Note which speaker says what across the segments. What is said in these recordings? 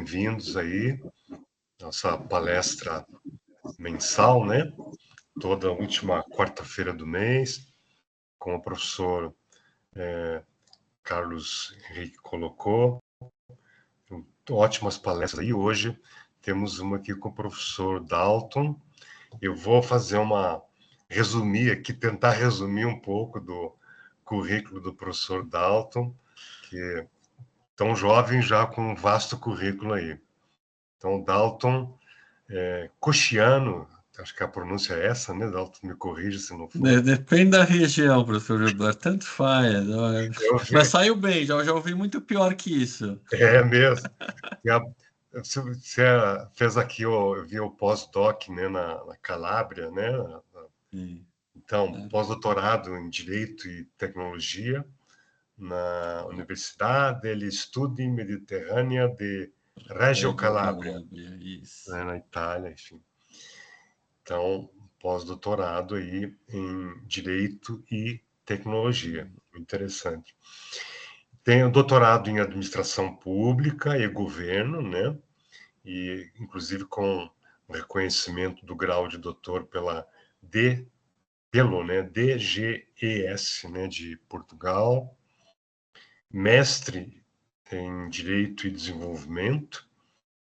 Speaker 1: bem-vindos aí, nossa palestra mensal, né? Toda última quarta-feira do mês, como o professor Carlos Henrique colocou, ótimas palestras aí. Hoje temos uma aqui com o professor Dalton. Eu vou fazer tentar resumir um pouco do currículo do professor Dalton, que é tão jovem já com um vasto currículo aí. Então, Dalton Cochiano, acho que a pronúncia é essa, né, Dalton? Me corrija se não for.
Speaker 2: Depende da região, professor Gilberto, tanto faz. Mas saiu bem, já ouvi muito pior que isso.
Speaker 1: É mesmo. Você fez aqui, eu vi o pós-doc, né, na Calábria, né? Então, pós-doutorado em Direito e Tecnologia na Universidade degli Studi Mediterrânea de Reggio Calabria, né, na Itália, enfim. Então, pós-doutorado aí em Direito e Tecnologia. Interessante. Tem doutorado em Administração Pública e Governo, né? E, inclusive, com o reconhecimento do grau de doutor pelo DGES, né, de Portugal. Mestre em Direito e Desenvolvimento.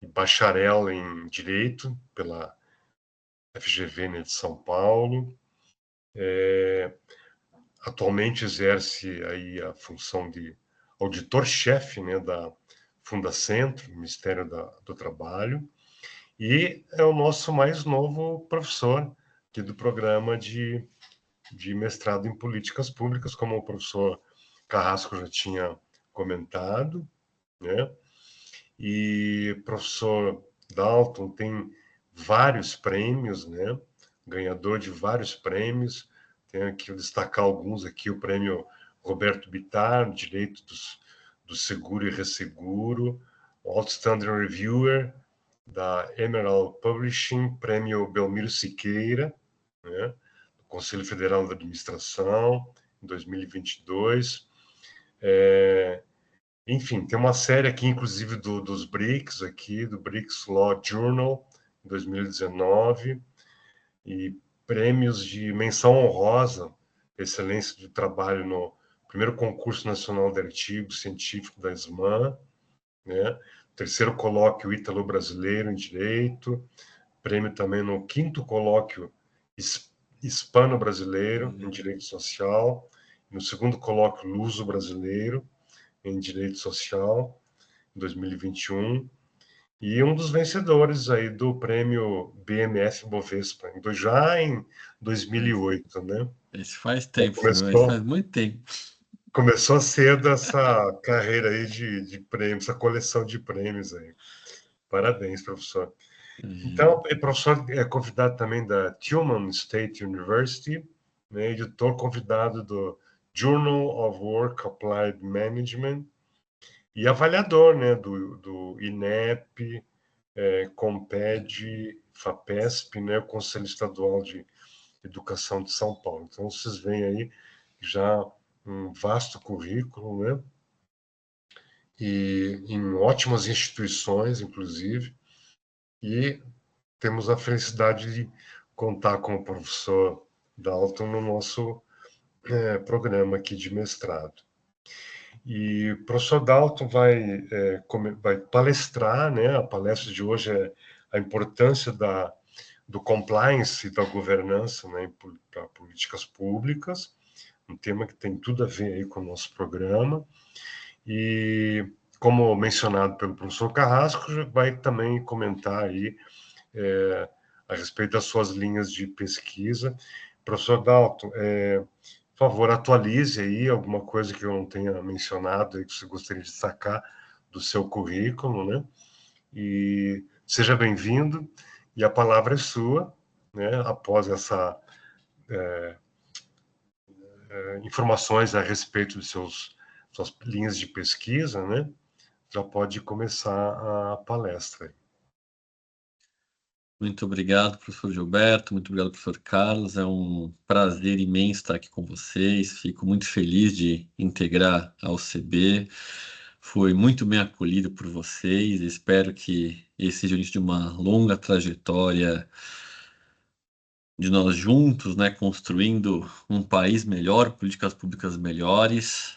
Speaker 1: E bacharel em Direito pela FGV, né, de São Paulo. Atualmente exerce aí a função de auditor-chefe, né, da Fundacentro, Ministério do Trabalho, e é o nosso mais novo professor aqui do programa de mestrado em políticas públicas, como o professor Carrasco já tinha comentado, né? E o professor Dalton tem vários prêmios, né? Ganhador de vários prêmios. Tenho aqui, eu destacar alguns aqui, o prêmio Roberto Bittar, Direito do Seguro e Resseguro, o Outstanding Reviewer, da Emerald Publishing, prêmio Belmiro Siqueira, né, do Conselho Federal da Administração, em 2022. Enfim, tem uma série aqui, inclusive, dos BRICS, aqui, do BRICS Law Journal, em 2019, e prêmios de menção honrosa, excelência de trabalho no primeiro concurso nacional de artigo científico da SMAN, né? Terceiro colóquio ítalo-brasileiro em direito, prêmio também no quinto colóquio hispano-brasileiro em direito social, no segundo colóquio luso-brasileiro em direito social, em 2021, e um dos vencedores aí do prêmio BMF Bovespa, já em 2008, né?
Speaker 2: Isso faz tempo, faz muito tempo.
Speaker 1: Começou cedo essa carreira aí de prêmios, essa coleção de prêmios aí. Parabéns, professor. Então, o professor é convidado também da Tillman State University, né, editor convidado do Journal of Work Applied Management e avaliador, né, do INEP, COMPED, FAPESP, né, o Conselho Estadual de Educação de São Paulo. Então, vocês veem aí já um vasto currículo, né, e em ótimas instituições, inclusive, e temos a felicidade de contar com o professor Dalton no nosso programa aqui de mestrado. E o professor Dalton vai palestrar, né? A palestra de hoje é a importância do compliance e da governança, né, para políticas públicas, um tema que tem tudo a ver aí com o nosso programa. E, como mencionado pelo professor Carrasco, vai também comentar aí a respeito das suas linhas de pesquisa. Professor Dalton, por favor, atualize aí alguma coisa que eu não tenha mencionado aí que você gostaria de destacar do seu currículo, né? E seja bem-vindo, e a palavra é sua, né? Após essa informações a respeito de suas linhas de pesquisa, né? Já pode começar a palestra.
Speaker 2: Muito obrigado, professor Gilberto, muito obrigado, professor Carlos. É um prazer imenso estar aqui com vocês. Fico muito feliz de integrar a UCB. Foi muito bem acolhido por vocês. Espero que esse seja o início de uma longa trajetória de nós juntos, né, construindo um país melhor, políticas públicas melhores.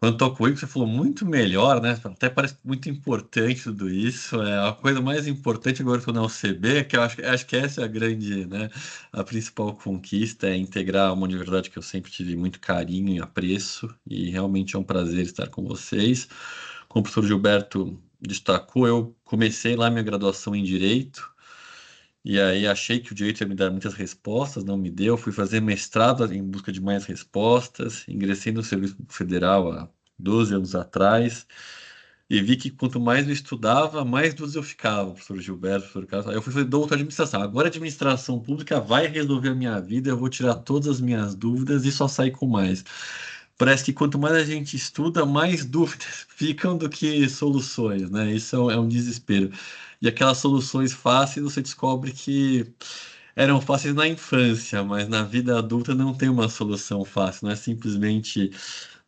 Speaker 2: Quanto ao currículo, você falou muito melhor, né? Até parece muito importante tudo isso. A coisa mais importante agora que eu não CB, que eu acho que essa é a grande, né? A principal conquista é integrar uma universidade que eu sempre tive muito carinho e apreço, e realmente é um prazer estar com vocês. Como o professor Gilberto destacou, eu comecei lá minha graduação em Direito, e aí achei que o direito ia me dar muitas respostas, não me deu. Fui fazer mestrado em busca de mais respostas. Ingressei no Serviço Federal há 12 anos atrás e vi que quanto mais eu estudava, mais dúvidas eu ficava, professor Gilberto, professor Carlos. Aí eu fui fazer doutor em administração. Agora a administração pública vai resolver a minha vida, eu vou tirar todas as minhas dúvidas e só sair com mais. Parece que quanto mais a gente estuda, mais dúvidas ficam do que soluções, né? Isso é um desespero. E aquelas soluções fáceis você descobre que eram fáceis na infância, mas na vida adulta não tem uma solução fácil, não é simplesmente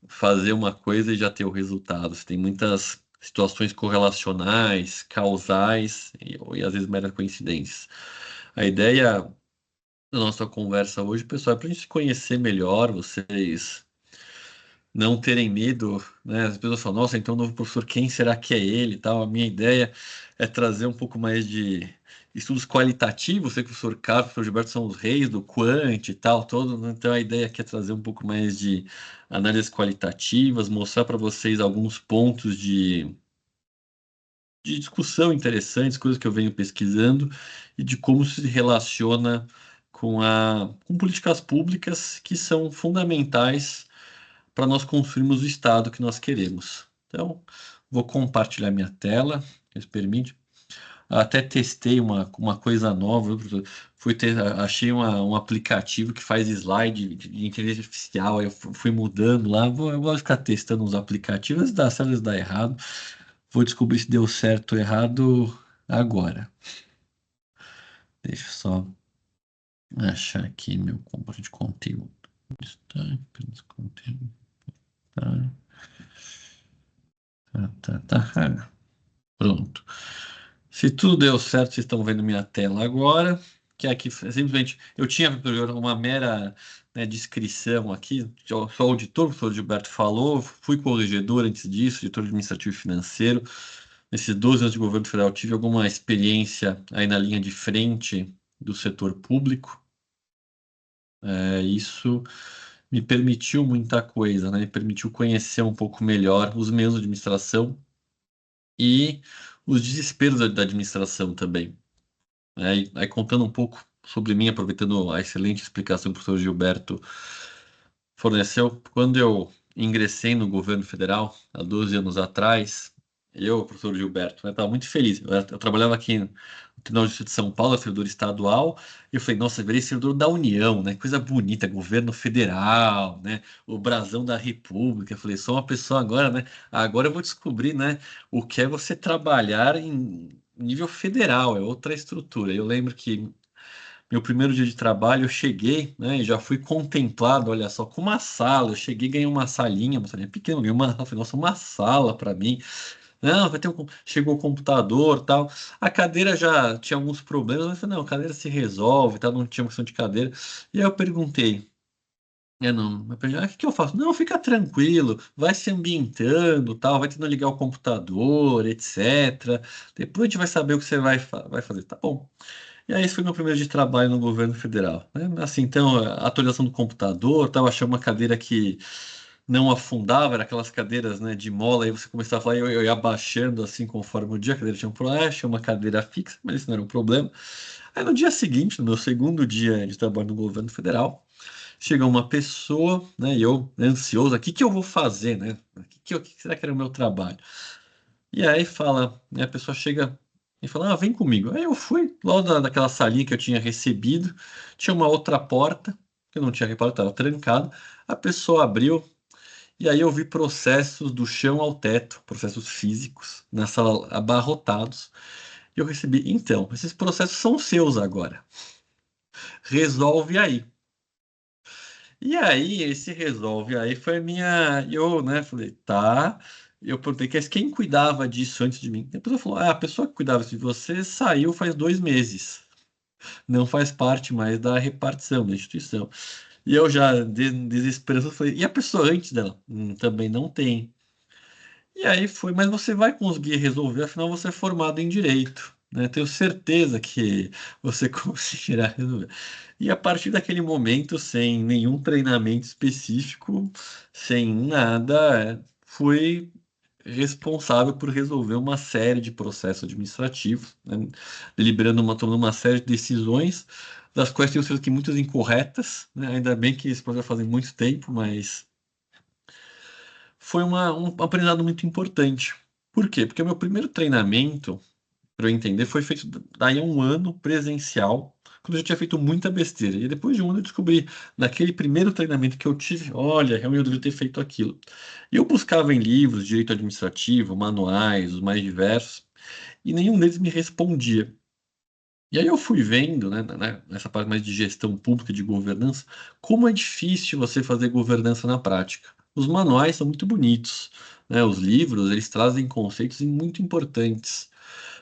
Speaker 2: fazer uma coisa e já ter o resultado. Você tem muitas situações correlacionais, causais e às vezes meras coincidências. A ideia da nossa conversa hoje, pessoal, é para a gente se conhecer melhor, vocês não terem medo, né? As pessoas falam, nossa, então o novo professor, quem será que é ele e tal? A minha ideia é trazer um pouco mais de estudos qualitativos. Sei que o professor Carlos e o professor Gilberto são os reis do quant e tal, todo, né? Então a ideia aqui é trazer um pouco mais de análises qualitativas, mostrar para vocês alguns pontos de discussão interessantes, coisas que eu venho pesquisando e de como se relaciona com políticas públicas que são fundamentais para nós construirmos o Estado que nós queremos. Então, vou compartilhar minha tela, se permite. Até testei uma coisa nova, achei um aplicativo que faz slide de inteligência artificial, aí eu fui mudando lá, eu vou ficar testando uns aplicativos, às vezes dá certo, às vezes dá errado. Vou descobrir se deu certo ou errado agora. Deixa eu só achar aqui meu componente de conteúdo. Está, conteúdo. Tá, tá. Pronto. Se tudo deu certo, vocês estão vendo minha tela agora, que aqui simplesmente eu tinha uma mera, né, descrição aqui, sou auditor, o professor Gilberto falou, fui corregedor antes disso, editor administrativo e financeiro. Nesses 12 anos de governo federal, tive alguma experiência aí na linha de frente do setor público. Isso me permitiu muita coisa, né? Me permitiu conhecer um pouco melhor os meios de administração e os desesperos da administração também. Aí, contando um pouco sobre mim, aproveitando a excelente explicação que o professor Gilberto forneceu, quando eu ingressei no governo federal, há 12 anos atrás, eu, professor Gilberto, estava muito feliz. Eu trabalhava aqui no Tribunal de Justiça de São Paulo, servidor estadual, e eu falei, nossa, eu virei servidor da União, né? Coisa bonita, governo federal, né? O brasão da República. Eu falei, sou uma pessoa agora, né? Agora eu vou descobrir, né? O que é você trabalhar em nível federal, é outra estrutura. Eu lembro que meu primeiro dia de trabalho, eu cheguei, né, e já fui contemplado, olha só, com uma sala. Eu cheguei, ganhei uma salinha pequena, ganhei uma, eu falei, nossa, uma sala para mim. Não, vai ter chegou o computador, tal. A cadeira já tinha alguns problemas, mas eu falei, não, a cadeira se resolve, tal, não tinha questão de cadeira. E aí eu perguntei, não, eu perguntei, o que que eu faço? Não, fica tranquilo, vai se ambientando, tal, vai tentando ligar o computador, etc. Depois a gente vai saber o que você vai fazer. Tá bom. E aí, esse foi meu primeiro dia de trabalho no governo federal, né? Assim, então, a atualização do computador, tava achando uma cadeira que não afundava, era aquelas cadeiras, né, de mola, aí você começava a falar, eu ia abaixando assim conforme o dia, a cadeira tinha um problema, tinha uma cadeira fixa, mas isso não era um problema. Aí no dia seguinte, no meu segundo dia de trabalho no governo federal, chega uma pessoa, né, e eu, ansioso, o que que eu vou fazer, né? O que será que era o meu trabalho? E aí fala, né, a pessoa chega e fala, vem comigo. Aí eu fui, lá naquela salinha que eu tinha recebido, tinha uma outra porta, que eu não tinha reparado, estava trancada. A pessoa abriu, e aí eu vi processos do chão ao teto, processos físicos, na sala abarrotados. E eu recebi, então, esses processos são seus agora. Resolve aí. E aí ele se resolve. Aí foi a minha. Eu, né, falei, tá. Eu perguntei, quem cuidava disso antes de mim? Depois eu falou, a pessoa que cuidava de você saiu faz 2 meses. Não faz parte mais da repartição, da instituição. E eu já, desesperançoso, falei, e a pessoa antes dela? Também não tem. E aí foi, mas você vai conseguir resolver, afinal você é formado em direito, né? Tenho certeza que você conseguirá resolver. E a partir daquele momento, sem nenhum treinamento específico, sem nada, fui responsável por resolver uma série de processos administrativos, né? Tomando uma série de decisões, das quais tenho certeza que muitas incorretas, né? Ainda bem que esse processo faz muito tempo, mas foi um aprendizado muito importante. Por quê? Porque o meu primeiro treinamento, para eu entender, foi feito daí a um ano presencial, quando eu já tinha feito muita besteira. E depois de um ano eu descobri, naquele primeiro treinamento que eu tive, olha, realmente eu deveria ter feito aquilo. E eu buscava em livros, direito administrativo, manuais, os mais diversos, e nenhum deles me respondia. E aí eu fui vendo, nessa parte mais de gestão pública, de governança, como é difícil você fazer governança na prática. Os manuais são muito bonitos, né? Os livros, eles trazem conceitos muito importantes.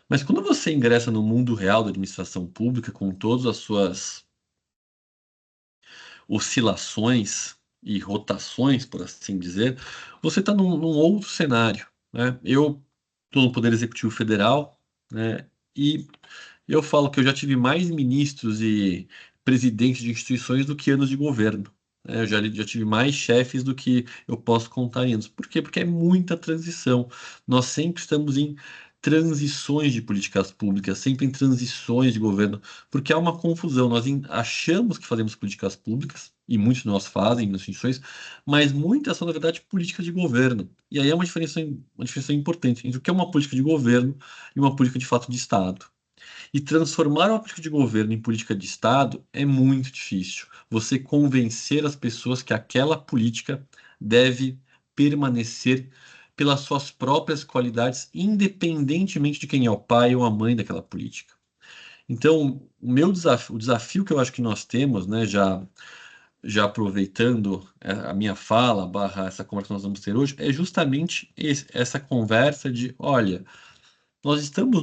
Speaker 2: Mas quando você ingressa no mundo real da administração pública, com todas as suas oscilações e rotações, por assim dizer, você está num outro cenário, né? Eu estou no Poder Executivo Federal, né? E eu falo que eu já tive mais ministros e presidentes de instituições do que anos de governo, né? Eu já tive mais chefes do que eu posso contar em anos. Por quê? Porque é muita transição. Nós sempre estamos em transições de políticas públicas, sempre em transições de governo, porque há uma confusão. Nós achamos que fazemos políticas públicas, e muitos de nós fazem nas instituições, mas muitas são, na verdade, políticas de governo. E aí é uma diferença importante entre o que é uma política de governo e uma política de fato de Estado. E transformar uma política de governo em política de Estado é muito difícil. Você convencer as pessoas que aquela política deve permanecer pelas suas próprias qualidades, independentemente de quem é o pai ou a mãe daquela política. Então, o desafio que eu acho que nós temos, né, já aproveitando a minha fala, barra essa conversa que nós vamos ter hoje, é justamente essa conversa de, olha, nós estamos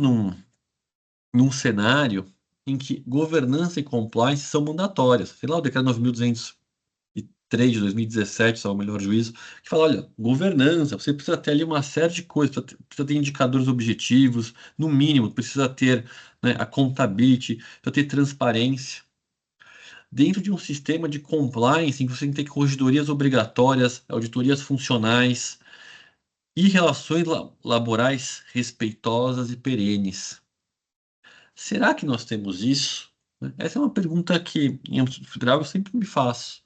Speaker 2: num cenário em que governança e compliance são mandatórias. Sei lá, o decreto 9.203 de 2017, se é o melhor juízo, que fala, olha, governança, você precisa ter ali uma série de coisas, precisa ter indicadores objetivos, no mínimo, precisa ter, né, a accountability, precisa ter transparência. Dentro de um sistema de compliance, em que você tem que ter corregedorias obrigatórias, auditorias funcionais e relações laborais respeitosas e perenes. Será que nós temos isso? Essa é uma pergunta que, em âmbito federal, eu sempre me faço.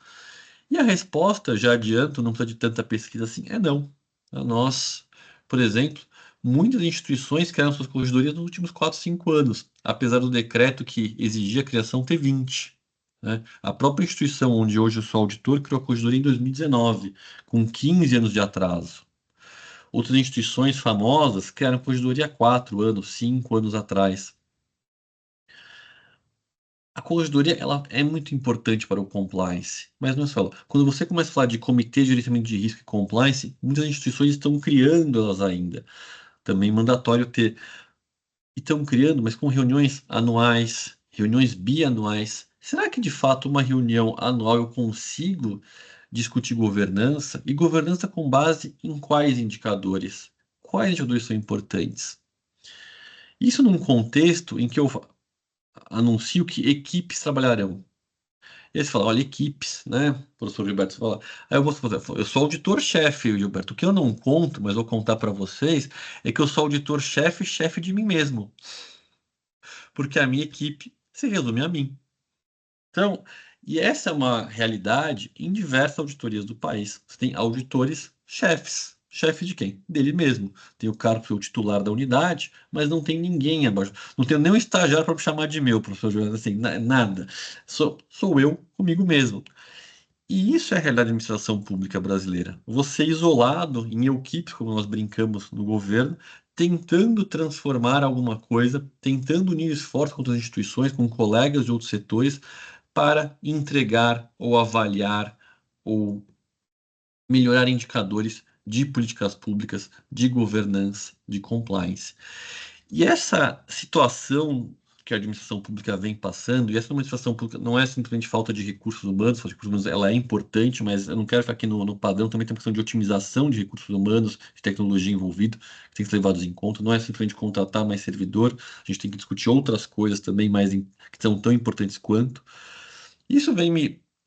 Speaker 2: E a resposta, já adianto, não precisa de tanta pesquisa assim, é não. Nós, por exemplo, muitas instituições criaram suas corregedorias nos últimos 4, 5 anos, apesar do decreto que exigia a criação ter 20. Né? A própria instituição onde hoje eu sou auditor criou a corregedoria em 2019, com 15 anos de atraso. Outras instituições famosas criaram corregedoria há 4 anos, 5 anos atrás. A corregedoria ela é muito importante para o compliance, mas não é só ela. Quando você começa a falar de comitê de gerenciamento de risco e compliance, muitas instituições estão criando elas ainda. Também mandatório ter. E estão criando, mas com reuniões anuais, reuniões bianuais. Será que de fato uma reunião anual eu consigo discutir governança? E governança com base em quais indicadores? Quais indicadores são importantes? Isso num contexto em que eu anuncio que equipes trabalharão. E aí você fala, olha, equipes, né? O professor Gilberto fala. Aí eu vou fazer, eu sou auditor-chefe, Gilberto. O que eu não conto, mas vou contar para vocês, é que eu sou auditor-chefe, chefe de mim mesmo. Porque a minha equipe se resume a mim. Então, e essa é uma realidade em diversas auditorias do país. Você tem auditores chefes. Chefe de quem? Dele mesmo. Tem o cara que é o titular da unidade, mas não tem ninguém abaixo. Não tenho nem um estagiário para me chamar de meu, professor Joana, assim, nada. Sou eu comigo mesmo. E isso é a realidade da administração pública brasileira. Você isolado em equipes, como nós brincamos no governo, tentando transformar alguma coisa, tentando unir esforços com outras instituições, com colegas de outros setores, para entregar ou avaliar ou melhorar indicadores de políticas públicas, de governança, de compliance. E essa situação que a administração pública vem passando, e essa administração pública não é simplesmente falta de recursos humanos, falta de recursos humanos, ela é importante, mas eu não quero ficar aqui no padrão, também tem uma questão de otimização de recursos humanos, de tecnologia envolvida, que tem que ser levados em conta, não é simplesmente contratar mais servidor, a gente tem que discutir outras coisas também que são tão importantes quanto. Isso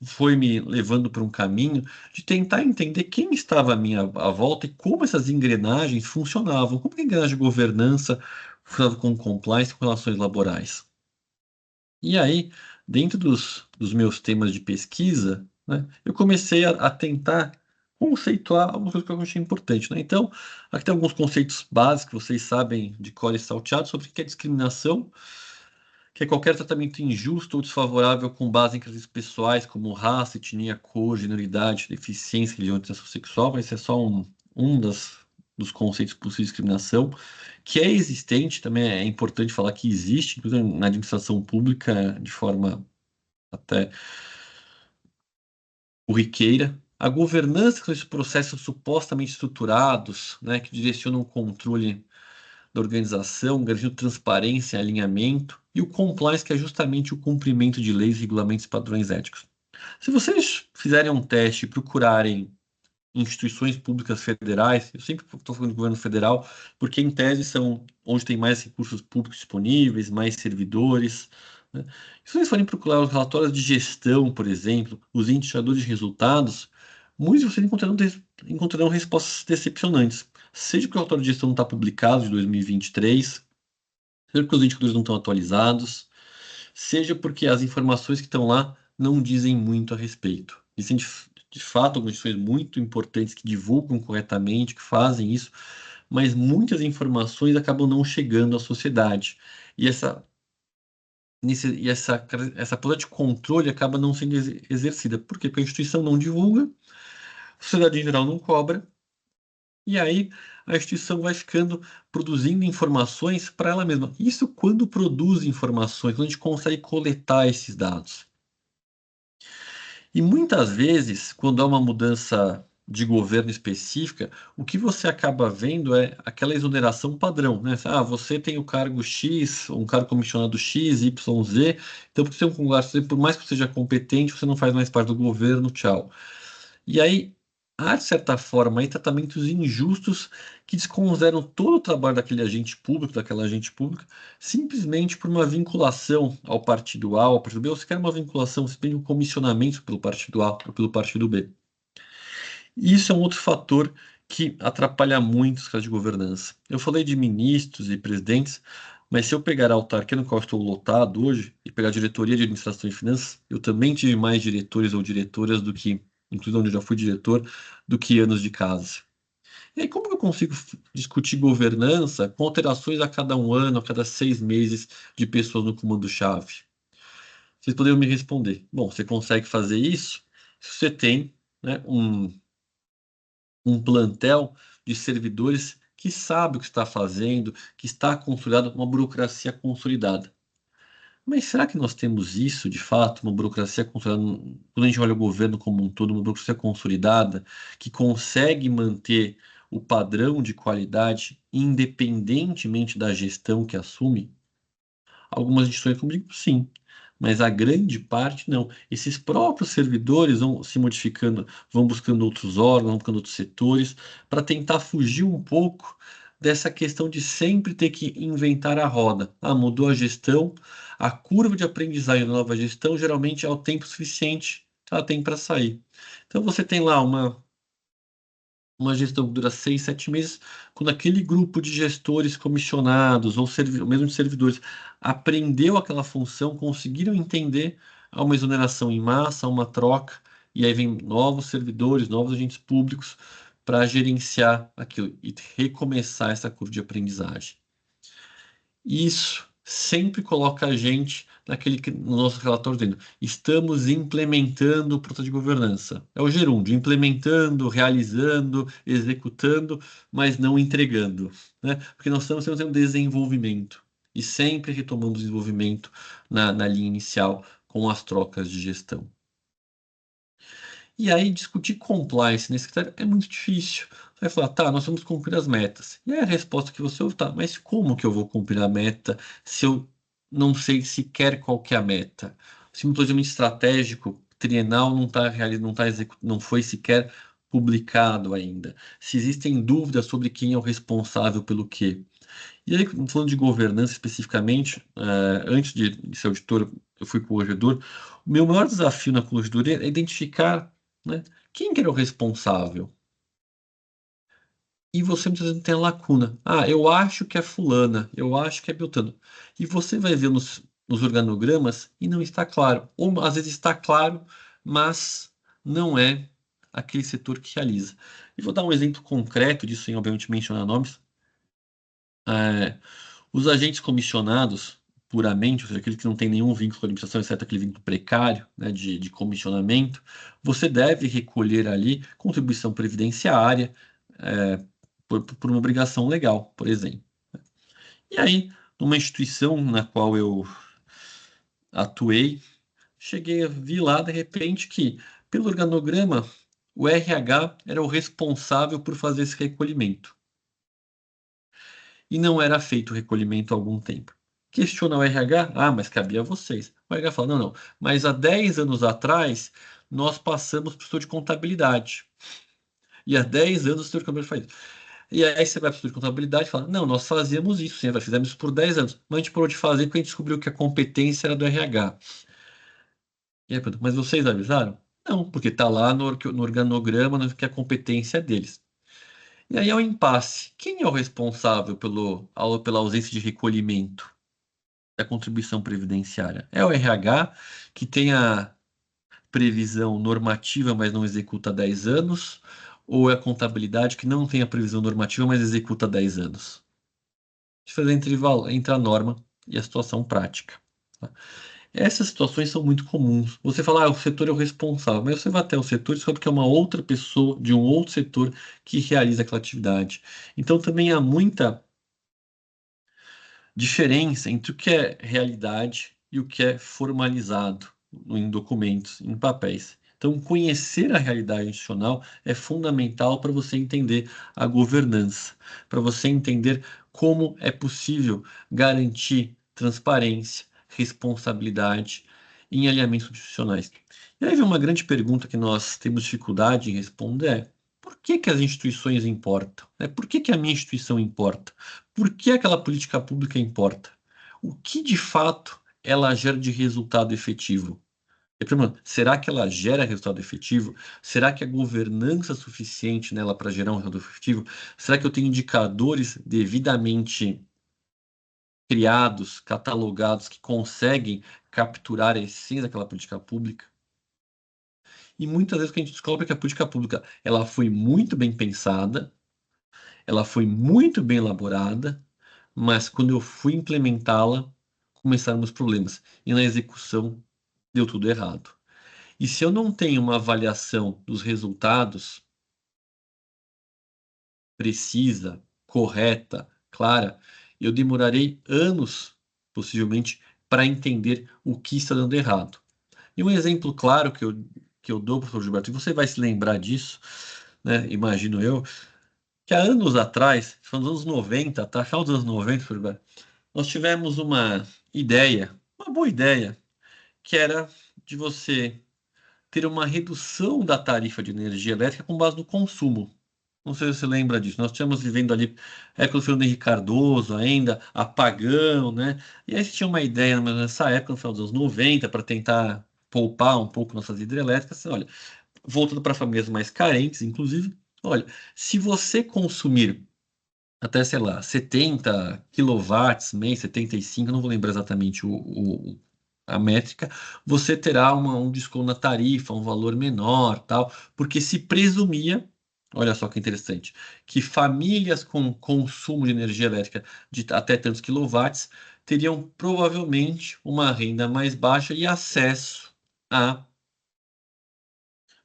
Speaker 2: foi me levando para um caminho de tentar entender quem estava à volta e como essas engrenagens funcionavam, como que a engrenagem de governança funcionava com compliance e com relações laborais. E aí, dentro dos meus temas de pesquisa, né, eu comecei a tentar conceituar algumas coisas que eu achei importante, né? Então, aqui tem alguns conceitos básicos que vocês sabem de cor e salteado sobre o que é discriminação, que é qualquer tratamento injusto ou desfavorável com base em critérios pessoais, como raça, etnia, cor, genialidade, deficiência, religião, orientação sexual. Esse é só um dos conceitos possíveis de discriminação, que é existente, também é importante falar que existe, inclusive na administração pública, de forma até corriqueira. A governança, com esses processos supostamente estruturados, né, que direcionam o controle da organização, garantindo transparência e alinhamento, e o compliance, que é justamente o cumprimento de leis, regulamentos e padrões éticos. Se vocês fizerem um teste e procurarem instituições públicas federais, eu sempre estou falando do governo federal, porque em tese são onde tem mais recursos públicos disponíveis, mais servidores, né? Se vocês forem procurar os relatórios de gestão, por exemplo, os indicadores de resultados, muitos de vocês encontrarão respostas decepcionantes. Seja porque o relatório de gestão não está publicado de 2023, seja porque os indicadores não estão atualizados, seja porque as informações que estão lá não dizem muito a respeito. Existem de fato algumas instituições muito importantes que divulgam corretamente, que fazem isso, mas muitas informações acabam não chegando à sociedade. E essa poder de controle acaba não sendo exercida. Por quê? Porque a instituição não divulga, a sociedade em geral não cobra, e aí a instituição vai ficando produzindo informações para ela mesma. Isso quando produz informações, quando a gente consegue coletar esses dados. E muitas vezes, quando há uma mudança de governo específica, o que você acaba vendo é aquela exoneração padrão, né? Ah, você tem o cargo X, um cargo comissionado X, Y, Z, então por ser um congresso, por mais que você seja competente, você não faz mais parte do governo, tchau. E aí, há, de certa forma, aí, tratamentos injustos que desconsideram todo o trabalho daquele agente público, daquela agente pública, simplesmente por uma vinculação ao partido A, ao partido B, ou sequer uma vinculação, simplesmente um comissionamento pelo partido A ou pelo partido B. E isso é um outro fator que atrapalha muito os casos de governança. Eu falei de ministros e presidentes, mas se eu pegar a autarquia no qual eu estou lotado hoje e pegar a diretoria de administração e finanças, eu também tive mais diretores ou diretoras do que, inclusive onde eu já fui diretor, do que anos de casa. E aí, como que eu consigo discutir governança com alterações a cada um ano, a cada 6 meses de pessoas no comando-chave? Vocês poderiam me responder. Bom, você consegue fazer isso se você tem, né, um plantel de servidores que sabe o que está fazendo, que está consolidado, uma burocracia consolidada. Mas será que nós temos isso, de fato, uma burocracia consolidada? Quando a gente olha o governo como um todo, uma burocracia consolidada, que consegue manter o padrão de qualidade independentemente da gestão que assume? Algumas instituições, como digo, sim, mas a grande parte não. Esses próprios servidores vão se modificando, vão buscando outros órgãos, vão buscando outros setores, para tentar fugir um pouco dessa questão de sempre ter que inventar a roda. Ah, mudou a gestão, a curva de aprendizagem da nova gestão geralmente é o tempo suficiente que ela tem para sair. Então você tem lá uma gestão que dura 6, 7 meses, quando aquele grupo de gestores comissionados ou mesmo de servidores aprendeu aquela função, conseguiram entender, há uma exoneração em massa, há uma troca, e aí vem novos servidores, novos agentes públicos para gerenciar aquilo e recomeçar essa curva de aprendizagem. Isso sempre coloca a gente no nosso relatório dizendo, estamos implementando o processo de governança. É o gerúndio, implementando, realizando, executando, mas não entregando, né? Porque nós estamos tendo um desenvolvimento e sempre retomando o desenvolvimento na linha inicial com as trocas de gestão. E aí discutir compliance nesse critério é muito difícil. Você vai falar, tá, nós vamos cumprir as metas. E aí a resposta que você ouve, tá, mas como que eu vou cumprir a meta se eu não sei sequer qual que é a meta? Se um planejamento estratégico trienal não foi sequer publicado ainda. Se existem dúvidas sobre quem é o responsável pelo quê. E aí, falando de governança especificamente, antes de ser auditor, eu fui corregedor. O meu maior desafio na corregedoria é identificar, né, quem que era o responsável. E você muitas vezes tem a lacuna. Ah, eu acho que é fulana, eu acho que é Beltrano. E você vai ver nos organogramas e não está claro. Ou às vezes está claro, mas não é aquele setor que realiza. E vou dar um exemplo concreto disso, sem obviamente mencionar nomes. É, os agentes comissionados, puramente, ou seja, aquele que não tem nenhum vínculo com a administração, exceto aquele vínculo precário, né, de comissionamento, você deve recolher ali contribuição previdenciária, por uma obrigação legal, por exemplo. E aí, numa instituição na qual eu atuei, vi lá de repente que, pelo organograma, o RH era o responsável por fazer esse recolhimento. E não era feito o recolhimento há algum tempo. Questiona o RH, mas cabia a vocês. O RH fala, não, mas há 10 anos atrás nós passamos para o setor de contabilidade. E há 10 anos o setor de contabilidade faz isso. E aí você vai para o setor de contabilidade e fala, não, nós fazíamos isso, sim, nós fizemos isso por 10 anos. Mas a gente parou de fazer porque a gente descobriu que a competência era do RH. E aí, mas vocês avisaram? Não, porque está lá no organograma que a competência é deles. E aí é o impasse. Quem é o responsável pela ausência de recolhimento da contribuição previdenciária? É o RH, que tem a previsão normativa, mas não executa há 10 anos? Ou é a contabilidade que não tem a previsão normativa, mas executa há 10 anos? A diferença entre a norma e a situação prática. Tá? Essas situações são muito comuns. Você fala, o setor é o responsável, mas você vai até o setor e descobre que é uma outra pessoa de um outro setor que realiza aquela atividade. Então também há muita diferença entre o que é realidade e o que é formalizado em documentos, em papéis. Então, conhecer a realidade institucional é fundamental para você entender a governança, para você entender como é possível garantir transparência, responsabilidade em alinhamentos institucionais. E aí vem uma grande pergunta que nós temos dificuldade em responder: por que que as instituições importam? Por que que a minha instituição importa? Por que aquela política pública importa? O que de fato ela gera de resultado efetivo? E, primeiro, será que ela gera resultado efetivo? Será que a governança é suficiente nela para gerar um resultado efetivo? Será que eu tenho indicadores devidamente criados, catalogados, que conseguem capturar a essência daquela política pública? E muitas vezes o que a gente descobre é que a política pública ela foi muito bem pensada, ela foi muito bem elaborada, mas quando eu fui implementá-la, começaram os problemas. E na execução deu tudo errado. E se eu não tenho uma avaliação dos resultados precisa, correta, clara, eu demorarei anos, possivelmente, para entender o que está dando errado. E um exemplo claro que eu dou, professor Gilberto, e você vai se lembrar disso, né? Imagino eu, que há anos atrás, foi nos anos 90, tá? Final dos anos 90, professor Gilberto, nós tivemos uma ideia, uma boa ideia, que era de você ter uma redução da tarifa de energia elétrica com base no consumo. Não sei se você lembra disso. Nós estamos vivendo ali a época do Fernando Henrique Cardoso ainda, apagão, né? E aí tinha uma ideia nessa época, no final dos anos 90, para tentar poupar um pouco nossas hidrelétricas. Olha, voltando para famílias mais carentes, inclusive, olha, se você consumir até, sei lá, 70 quilowatts mês, 75, não vou lembrar exatamente a métrica, você terá um desconto na tarifa, um valor menor, tal, porque se presumia, olha só que interessante, que famílias com consumo de energia elétrica de até tantos quilowatts teriam provavelmente uma renda mais baixa e acesso a,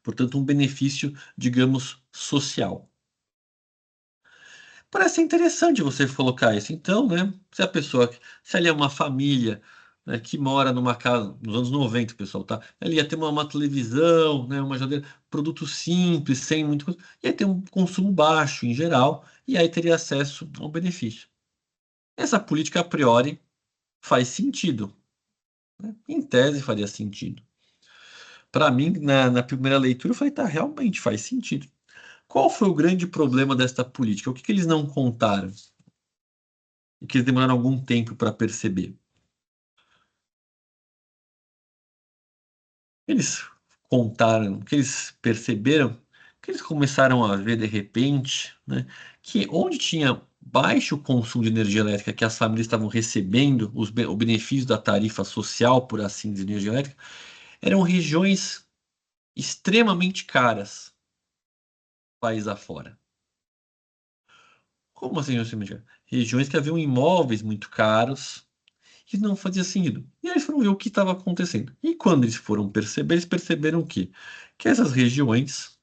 Speaker 2: portanto, um benefício, digamos, social. Parece interessante você colocar isso. Então, né? Se ali é uma família, né, que mora numa casa, nos anos 90, pessoal, tá? Ele ia ter uma televisão, né, uma geladeira, produto simples, sem muito coisa, ia ter um consumo baixo em geral, e aí teria acesso ao benefício. Essa política, a priori, faz sentido, né? Em tese faria sentido. Para mim, na primeira leitura, eu falei, tá, realmente faz sentido. Qual foi o grande problema desta política? O que eles não contaram? E que eles demoraram algum tempo para perceber? Eles contaram, que eles perceberam, que eles começaram a ver de repente, né, que onde tinha baixo consumo de energia elétrica, que as famílias estavam recebendo o benefício da tarifa social, por assim dizer, de energia elétrica, eram regiões extremamente caras, país afora. Como assim, extremamente caras? Regiões que haviam imóveis muito caros, que não fazia sentido. E aí eles foram ver o que estava acontecendo. E quando eles foram perceber, eles perceberam que essas regiões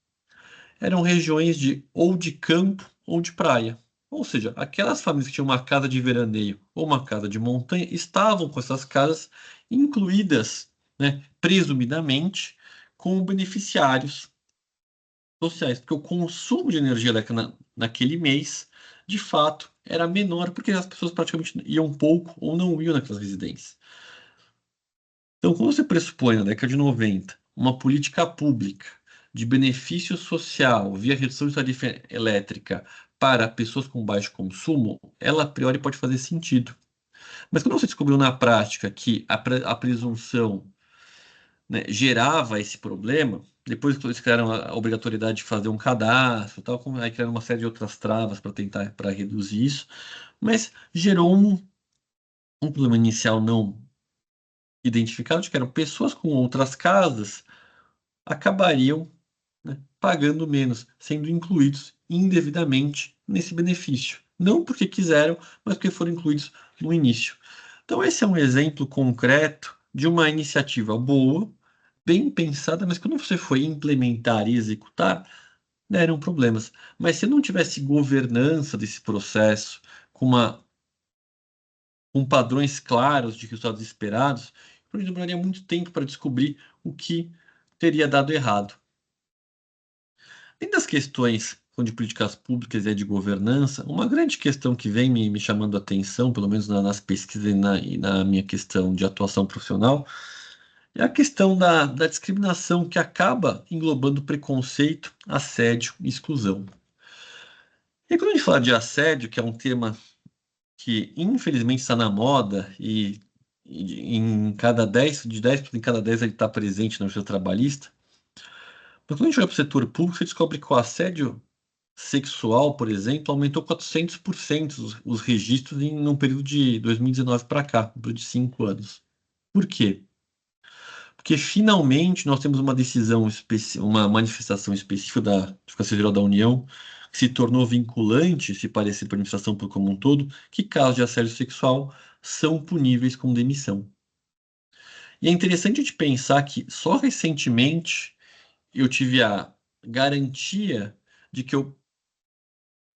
Speaker 2: eram regiões ou de campo ou de praia. Ou seja, aquelas famílias que tinham uma casa de veraneio ou uma casa de montanha estavam com essas casas incluídas, né, presumidamente, como beneficiários sociais, porque o consumo de energia elétrica naquele mês, de fato, era menor, porque as pessoas praticamente iam pouco ou não iam naquelas residências. Então, quando você pressupõe na década de 90 uma política pública de benefício social via redução de tarifa elétrica para pessoas com baixo consumo, ela a priori pode fazer sentido. Mas quando você descobriu na prática que a presunção, né, gerava esse problema, depois que eles criaram a obrigatoriedade de fazer um cadastro, tal, aí criaram uma série de outras travas para tentar para reduzir isso, mas gerou um problema inicial não identificado, de que eram pessoas com outras casas acabariam, né, pagando menos, sendo incluídos indevidamente nesse benefício. Não porque quiseram, mas porque foram incluídos no início. Então, esse é um exemplo concreto de uma iniciativa boa, bem pensada, mas quando você foi implementar e executar, deram problemas. Mas se não tivesse governança desse processo, com com padrões claros de resultados esperados, a gente demoraria muito tempo para descobrir o que teria dado errado. Dentro das questões de políticas públicas e de governança, uma grande questão que vem me chamando a atenção, pelo menos nas pesquisas e na minha questão de atuação profissional, é a questão da discriminação que acaba englobando preconceito, assédio e exclusão. E quando a gente fala de assédio, que é um tema que infelizmente está na moda e em cada 10, de 10 em cada 10 ele está presente na justiça trabalhista, mas quando a gente olha para o setor público, você descobre que o assédio sexual, por exemplo, aumentou 400% os registros em um período de 2019 para cá, um período de 5 anos. Por quê? Porque finalmente nós temos uma decisão, uma manifestação específica da Advocacia Geral da União, que se tornou vinculante, se parecer para a administração pública como um todo, que casos de assédio sexual são puníveis com demissão. E é interessante a gente pensar que só recentemente eu tive a garantia de que eu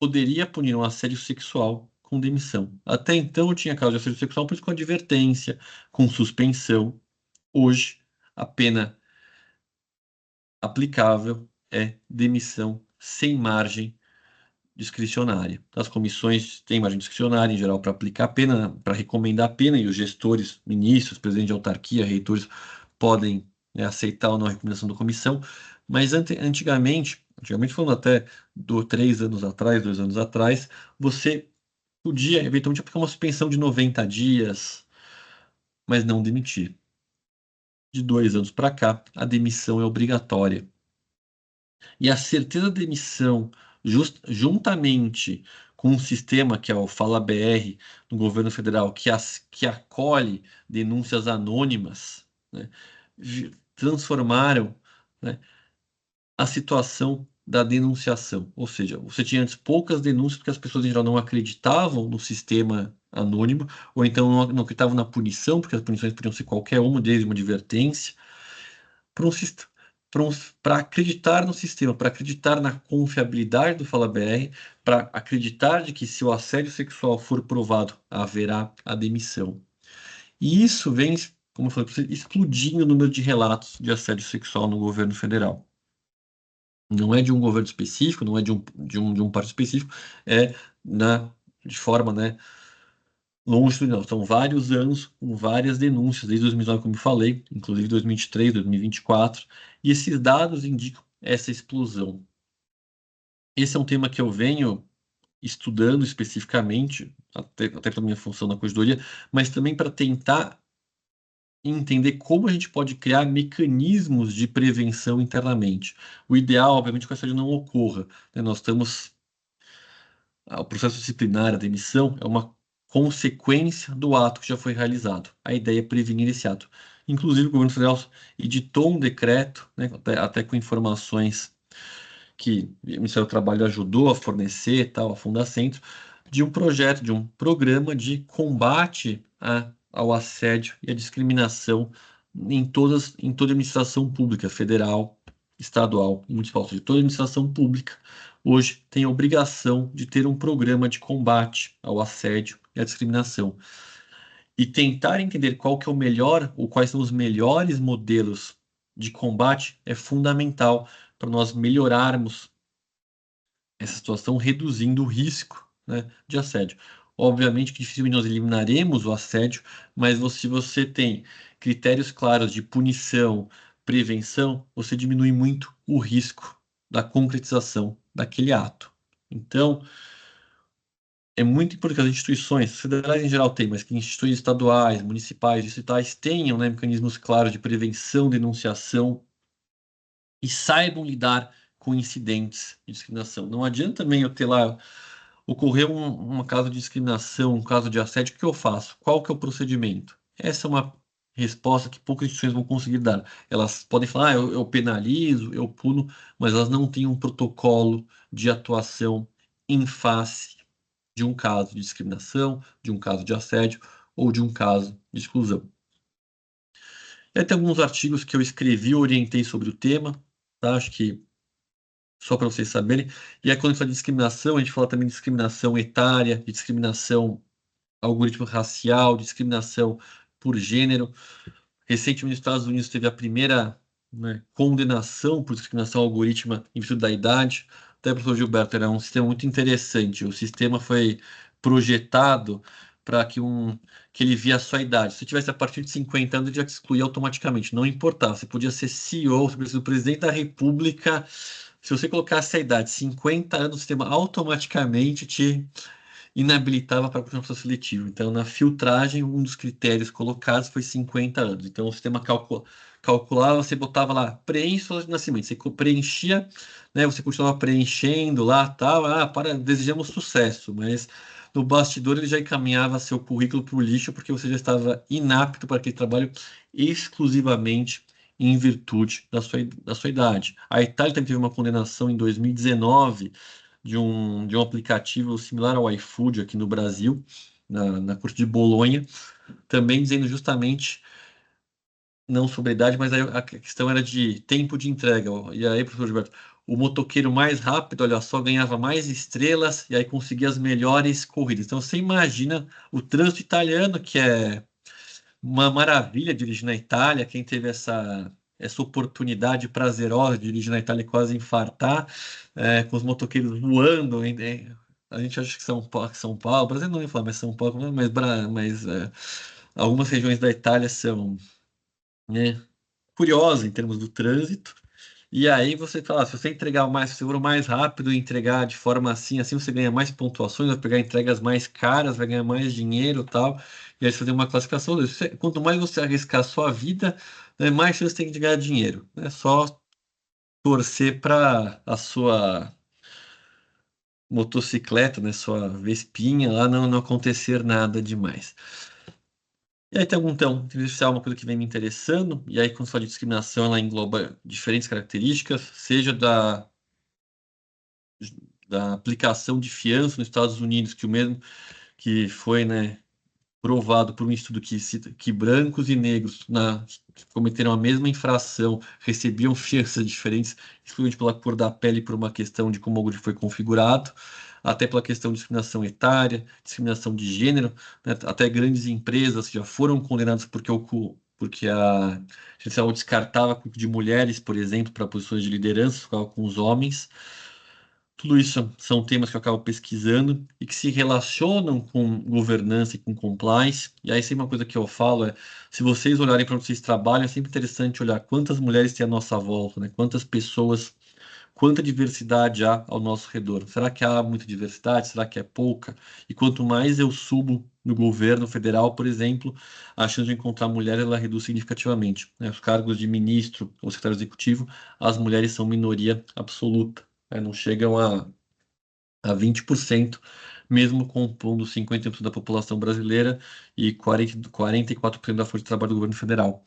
Speaker 2: poderia punir um assédio sexual com demissão. Até então eu tinha caso de assédio sexual, por isso com advertência, com suspensão. Hoje, a pena aplicável é demissão sem margem discricionária. As comissões têm margem discricionária, em geral, para aplicar a pena, para recomendar a pena, e os gestores, ministros, presidente de autarquia, reitores, podem, né, aceitar ou não a recomendação da comissão, mas antigamente falando até 3 anos atrás, 2 anos atrás, você podia eventualmente aplicar uma suspensão de 90 dias, mas não demitir. De 2 anos para cá, a demissão é obrigatória. E a certeza da demissão, juntamente com um sistema que é o Fala BR do governo federal, que acolhe denúncias anônimas, né, transformaram, né, a situação da denunciação. Ou seja, você tinha antes poucas denúncias porque as pessoas em geral não acreditavam no sistema anônimo, ou então não acreditavam na punição, porque as punições podiam ser qualquer uma, desde uma advertência, para um, para acreditar no sistema, para acreditar na confiabilidade do Fala BR, para acreditar de que se o assédio sexual for provado, haverá a demissão. E isso vem, como eu falei para você, explodindo o número de relatos de assédio sexual no governo federal. Não é de um governo específico, não é de um partido específico, é de forma, né, longe, não. São vários anos com várias denúncias, desde 2009, como eu falei, inclusive 2023, 2024, e esses dados indicam essa explosão. Esse é um tema que eu venho estudando especificamente, até pela minha função na corregedoria, mas também para tentar entender como a gente pode criar mecanismos de prevenção internamente. O ideal, obviamente, que o assédio não ocorra, né? Nós estamos o processo disciplinar, a demissão, é uma consequência do ato que já foi realizado. A ideia é prevenir esse ato. Inclusive, o governo federal editou um decreto, né, até com informações que o Ministério do Trabalho ajudou a fornecer, tal, a Fundacentro, de um projeto, de um programa de combate ao assédio e à discriminação em toda a administração pública, federal, estadual e municipal, ou seja, toda a administração pública hoje tem a obrigação de ter um programa de combate ao assédio e à discriminação. E tentar entender qual que é o melhor, ou quais são os melhores modelos de combate é fundamental para nós melhorarmos essa situação, reduzindo o risco, né, de assédio. Obviamente que dificilmente nós eliminaremos o assédio, mas se você tem critérios claros de punição, prevenção, você diminui muito o risco da concretização daquele ato. Então, é muito importante que as instituições, federais em geral têm, mas que instituições estaduais, municipais, distritais tenham, né, mecanismos claros de prevenção, denunciação e saibam lidar com incidentes de discriminação. Não adianta também eu ter lá, ocorreu uma caso de discriminação, um caso de assédio, o que eu faço? Qual que é o procedimento? Essa é uma resposta que poucas instituições vão conseguir dar. Elas podem falar, eu penalizo, eu puno, mas elas não têm um protocolo de atuação em face de um caso de discriminação, de um caso de assédio ou de um caso de exclusão. E aí tem alguns artigos que eu escrevi, orientei sobre o tema, tá? Acho que só para vocês saberem. E aí, quando a gente fala de discriminação, a gente fala também de discriminação etária, de discriminação algoritmo racial, discriminação por gênero. Recentemente, nos Estados Unidos, teve a primeira, né, condenação por discriminação algorítmica em virtude da idade. Até, professor Gilberto, era um sistema muito interessante. O sistema foi projetado para que ele via a sua idade. Se tivesse a partir de 50 anos, ele já te excluía automaticamente. Não importava. Você podia ser CEO, você podia ser o presidente da República. Se você colocasse a idade 50 anos, o sistema automaticamente te inabilitava para continuar o processo seletivo. Então, na filtragem, um dos critérios colocados foi 50 anos. Então, o sistema calculava, você botava lá, preenche sua data de nascimento. Você preenchia, né, você continuava preenchendo lá, tal, desejamos sucesso, mas no bastidor ele já encaminhava seu currículo para o lixo porque você já estava inapto para aquele trabalho exclusivamente em virtude da sua idade. A Itália também teve uma condenação em 2019 de um aplicativo similar ao iFood aqui no Brasil, na Corte de Bolonha, também dizendo justamente, não sobre a idade, mas aí a questão era de tempo de entrega. E aí, professor Gilberto, o motoqueiro mais rápido, olha só, ganhava mais estrelas e aí conseguia as melhores corridas. Então você imagina o trânsito italiano, que é uma maravilha dirigir na Itália. Quem teve essa oportunidade prazerosa de dirigir na Itália e quase infartar, com os motoqueiros voando. A gente acha que São Paulo, Brasil não ia falar, mas São Paulo, mas algumas regiões da Itália são, né, curiosas em termos do trânsito. E aí você fala, se você entregar mais, se você for mais rápido e entregar de forma assim você ganha mais pontuações, vai pegar entregas mais caras, vai ganhar mais dinheiro e tal. E aí você tem uma classificação. Quanto mais você arriscar a sua vida, né, mais chance tem de ganhar dinheiro. É só torcer para a sua motocicleta, né, sua Vespinha lá não acontecer nada demais. E aí tem inteligência artificial é uma coisa que vem me interessando, e aí quando se fala de discriminação, ela engloba diferentes características, seja da aplicação de fiança nos Estados Unidos, que o mesmo que foi, né, provado por um estudo que cita que brancos e negros que cometeram a mesma infração recebiam fianças diferentes, exclusivamente pela cor da pele, por uma questão de como o algoritmo foi configurado. até pela questão de discriminação etária, discriminação de gênero, né? Até grandes empresas já foram condenadas porque a Gerencial descartava de mulheres, por exemplo, para posições de liderança, ficava com os homens. Tudo isso são temas que eu acabo pesquisando e que se relacionam com governança e com compliance. E aí, sempre uma coisa que eu falo é: se vocês olharem para onde vocês trabalham, é sempre interessante olhar quantas mulheres tem à nossa volta, né? Quantas pessoas, quanta diversidade há ao nosso redor. Será que há muita diversidade? Será que é pouca? E quanto mais eu subo no governo federal, por exemplo, a chance de encontrar mulher ela reduz significativamente, né? Os cargos de ministro ou secretário executivo, as mulheres são minoria absoluta, né? Não chegam a 20%, mesmo compondo 50% da população brasileira e 44% da força de trabalho do governo federal.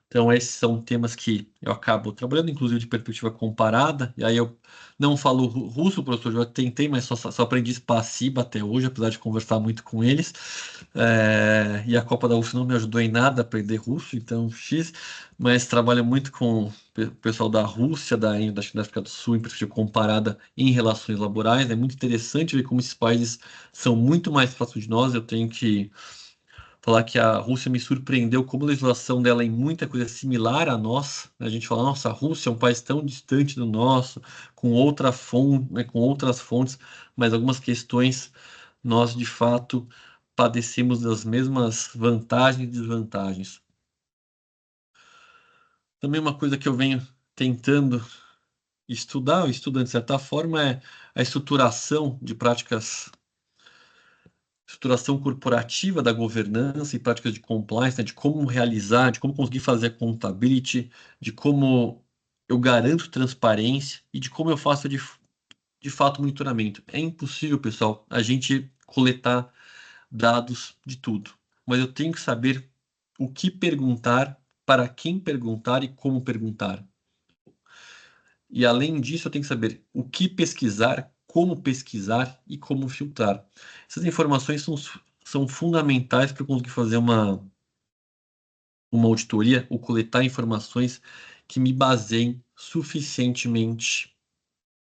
Speaker 2: Então, esses são temas que eu acabo trabalhando, inclusive de perspectiva comparada. E aí eu não falo russo, professor, eu tentei, mas só aprendi Spasiba até hoje, apesar de conversar muito com eles. E a Copa da Rússia não me ajudou em nada a aprender russo, então X. Mas trabalho muito com o pessoal da Rússia, da África do Sul, em perspectiva comparada em relações laborais. É muito interessante ver como esses países são muito mais próximos de nós. Eu tenho que falar que a Rússia me surpreendeu como a legislação dela é em muita coisa similar à nossa. A gente fala, nossa, a Rússia é um país tão distante do nosso, com outra fonte, né, com outras fontes, mas algumas questões nós de fato padecemos das mesmas vantagens e desvantagens. Também uma coisa que eu venho tentando estudar, ou estudando de certa forma, é a estruturação corporativa da governança e práticas de compliance, né, de como realizar, de como conseguir fazer accountability, de como eu garanto transparência e de como eu faço de fato monitoramento. É impossível, pessoal, a gente coletar dados de tudo, mas eu tenho que saber o que perguntar, para quem perguntar e como perguntar. E além disso, eu tenho que saber o que pesquisar, como pesquisar e como filtrar. Essas informações são fundamentais para eu conseguir fazer uma auditoria ou coletar informações que me baseiem suficientemente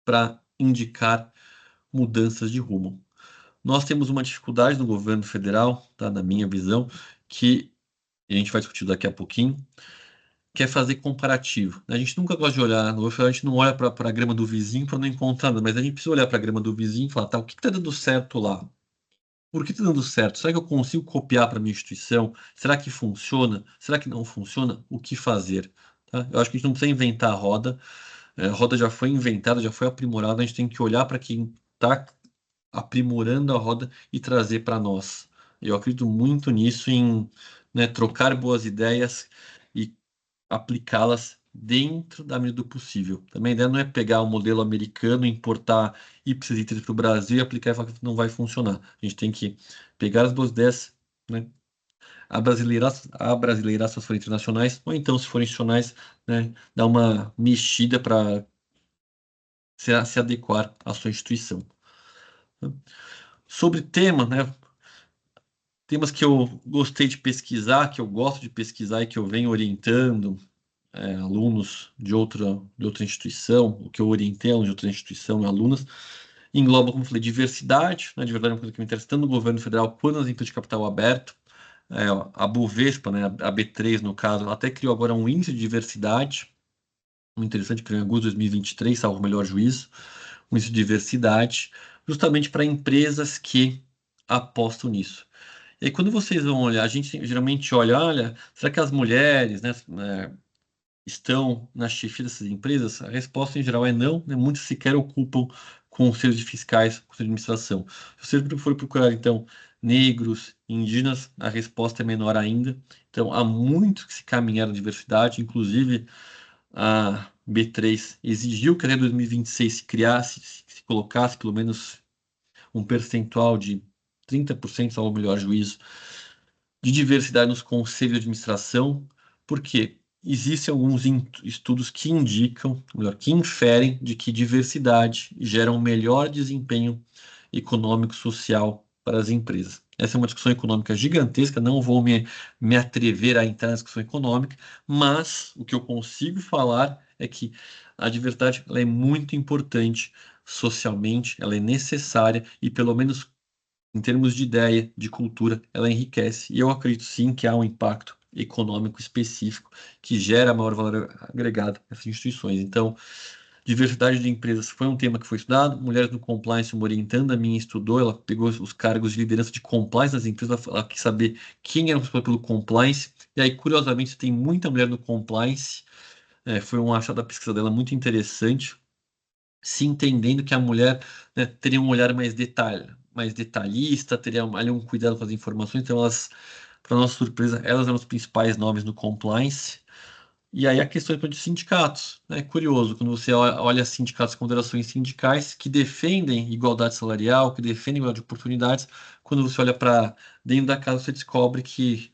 Speaker 2: para indicar mudanças de rumo. Nós temos uma dificuldade no governo federal, tá, na minha visão, que a gente vai discutir daqui a pouquinho, que é fazer comparativo. A gente nunca gosta de olhar, a gente não olha para a grama do vizinho para não encontrar nada, mas a gente precisa olhar para a grama do vizinho e falar, tá, o que está dando certo lá? Por que está dando certo? Será que eu consigo copiar para minha instituição? Será que funciona? Será que não funciona? O que fazer? Tá? Eu acho que a gente não precisa inventar a roda. A roda já foi inventada, já foi aprimorada. A gente tem que olhar para quem está aprimorando a roda e trazer para nós. Eu acredito muito nisso, em, né, trocar boas ideias e aplicá-las dentro da medida do possível. Também a ideia não é pegar o modelo americano, importar ipsis literis para o Brasil e aplicar e falar que não vai funcionar. A gente tem que pegar as boas ideias, né, abrasileirar se forem internacionais, ou então, se forem institucionais, né, dar uma mexida para se adequar à sua instituição. Sobre tema, né, temas que eu gostei de pesquisar, que eu gosto de pesquisar e que eu venho orientando alunos de outra instituição, o que eu orientei alunos de outra instituição e alunos, engloba, como eu falei, diversidade, né, de verdade é uma coisa que me interessa tanto no governo federal quanto nas empresas de capital aberto. A Bovespa, né, a B3 no caso, ela até criou agora um índice de diversidade, muito interessante, criou em agosto de 2023, salvo o melhor juízo, um índice de diversidade, justamente para empresas que apostam nisso. E aí, quando vocês vão olhar, a gente geralmente olha, será que as mulheres, né, estão na chefia dessas empresas? A resposta em geral é não, né? Muitos sequer ocupam conselhos de fiscais, conselho de administração. Se você for procurar, então, negros, indígenas, a resposta é menor ainda. Então, há muito que se caminhar na diversidade, inclusive a B3 exigiu que até 2026 se criasse, se colocasse pelo menos um percentual de 30%, ao melhor juízo, de diversidade nos conselhos de administração, porque existem alguns estudos que indicam, melhor, que inferem de que diversidade gera um melhor desempenho econômico social para as empresas. Essa é uma discussão econômica gigantesca, não vou me atrever a entrar na discussão econômica, mas o que eu consigo falar é que a diversidade ela é muito importante socialmente, ela é necessária e, pelo menos em termos de ideia, de cultura, ela enriquece. E eu acredito sim que há um impacto econômico específico que gera maior valor agregado nessas instituições. Então, diversidade de empresas foi um tema que foi estudado. Mulheres no compliance, uma orientanda minha estudou, ela pegou os cargos de liderança de compliance nas empresas, ela quis saber quem era responsável pelo compliance. E aí, curiosamente, tem muita mulher no compliance. Foi um achado da pesquisa dela muito interessante, se entendendo que a mulher, né, teria um olhar mais detalhista, teria ali um cuidado com as informações. Então, elas, para nossa surpresa, elas eram os principais nomes no compliance. E aí a questão de sindicatos. É curioso, quando você olha sindicatos com federações sindicais que defendem igualdade salarial, que defendem igualdade de oportunidades, quando você olha para dentro da casa, você descobre que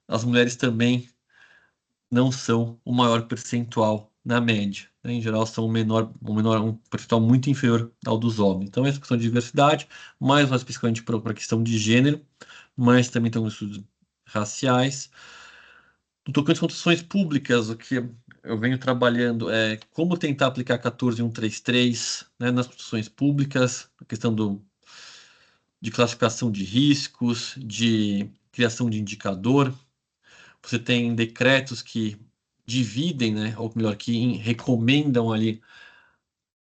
Speaker 2: as mulheres também não são o maior percentual na média, né? Em geral, são um percentual muito inferior ao dos homens. Então, essa questão de diversidade, mais especificamente para a questão de gênero, mas também tem estudos raciais. No tocante às construções públicas, o que eu venho trabalhando é como tentar aplicar 14133, né, nas construções públicas, a questão de classificação de riscos, de criação de indicador. Você tem decretos que dividem, né, ou melhor, que recomendam ali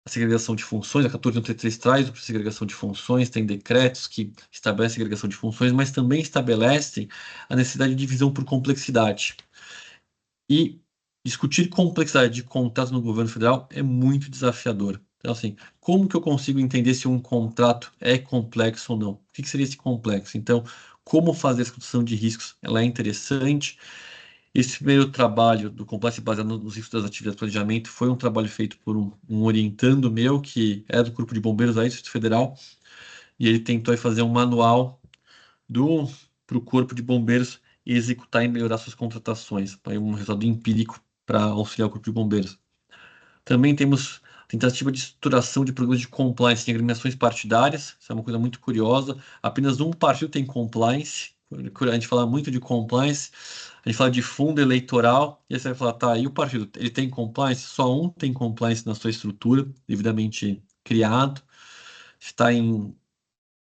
Speaker 2: a segregação de funções. A 14133 traz a segregação de funções, tem decretos que estabelecem a segregação de funções, mas também estabelecem a necessidade de divisão por complexidade. E discutir complexidade de contratos no governo federal é muito desafiador. Então, assim, como que eu consigo entender se um contrato é complexo ou não? O que seria esse complexo? Então, como fazer a discussão de riscos? Ela é interessante. Esse primeiro trabalho do complexo baseado nos riscos das atividades de planejamento foi um trabalho feito por um orientando meu, que é do Corpo de Bombeiros da Distrito Federal, e ele tentou aí fazer um manual para o Corpo de Bombeiros executar e melhorar suas contratações, para um resultado empírico para auxiliar o Corpo de Bombeiros. Também temos tentativa de estruturação de programas de compliance em agremiações partidárias, isso é uma coisa muito curiosa. Apenas um partido tem compliance, a gente fala muito de compliance, a gente fala de fundo eleitoral, e aí você vai falar, tá, e o partido, ele tem compliance? Só um tem compliance na sua estrutura, devidamente criado, está em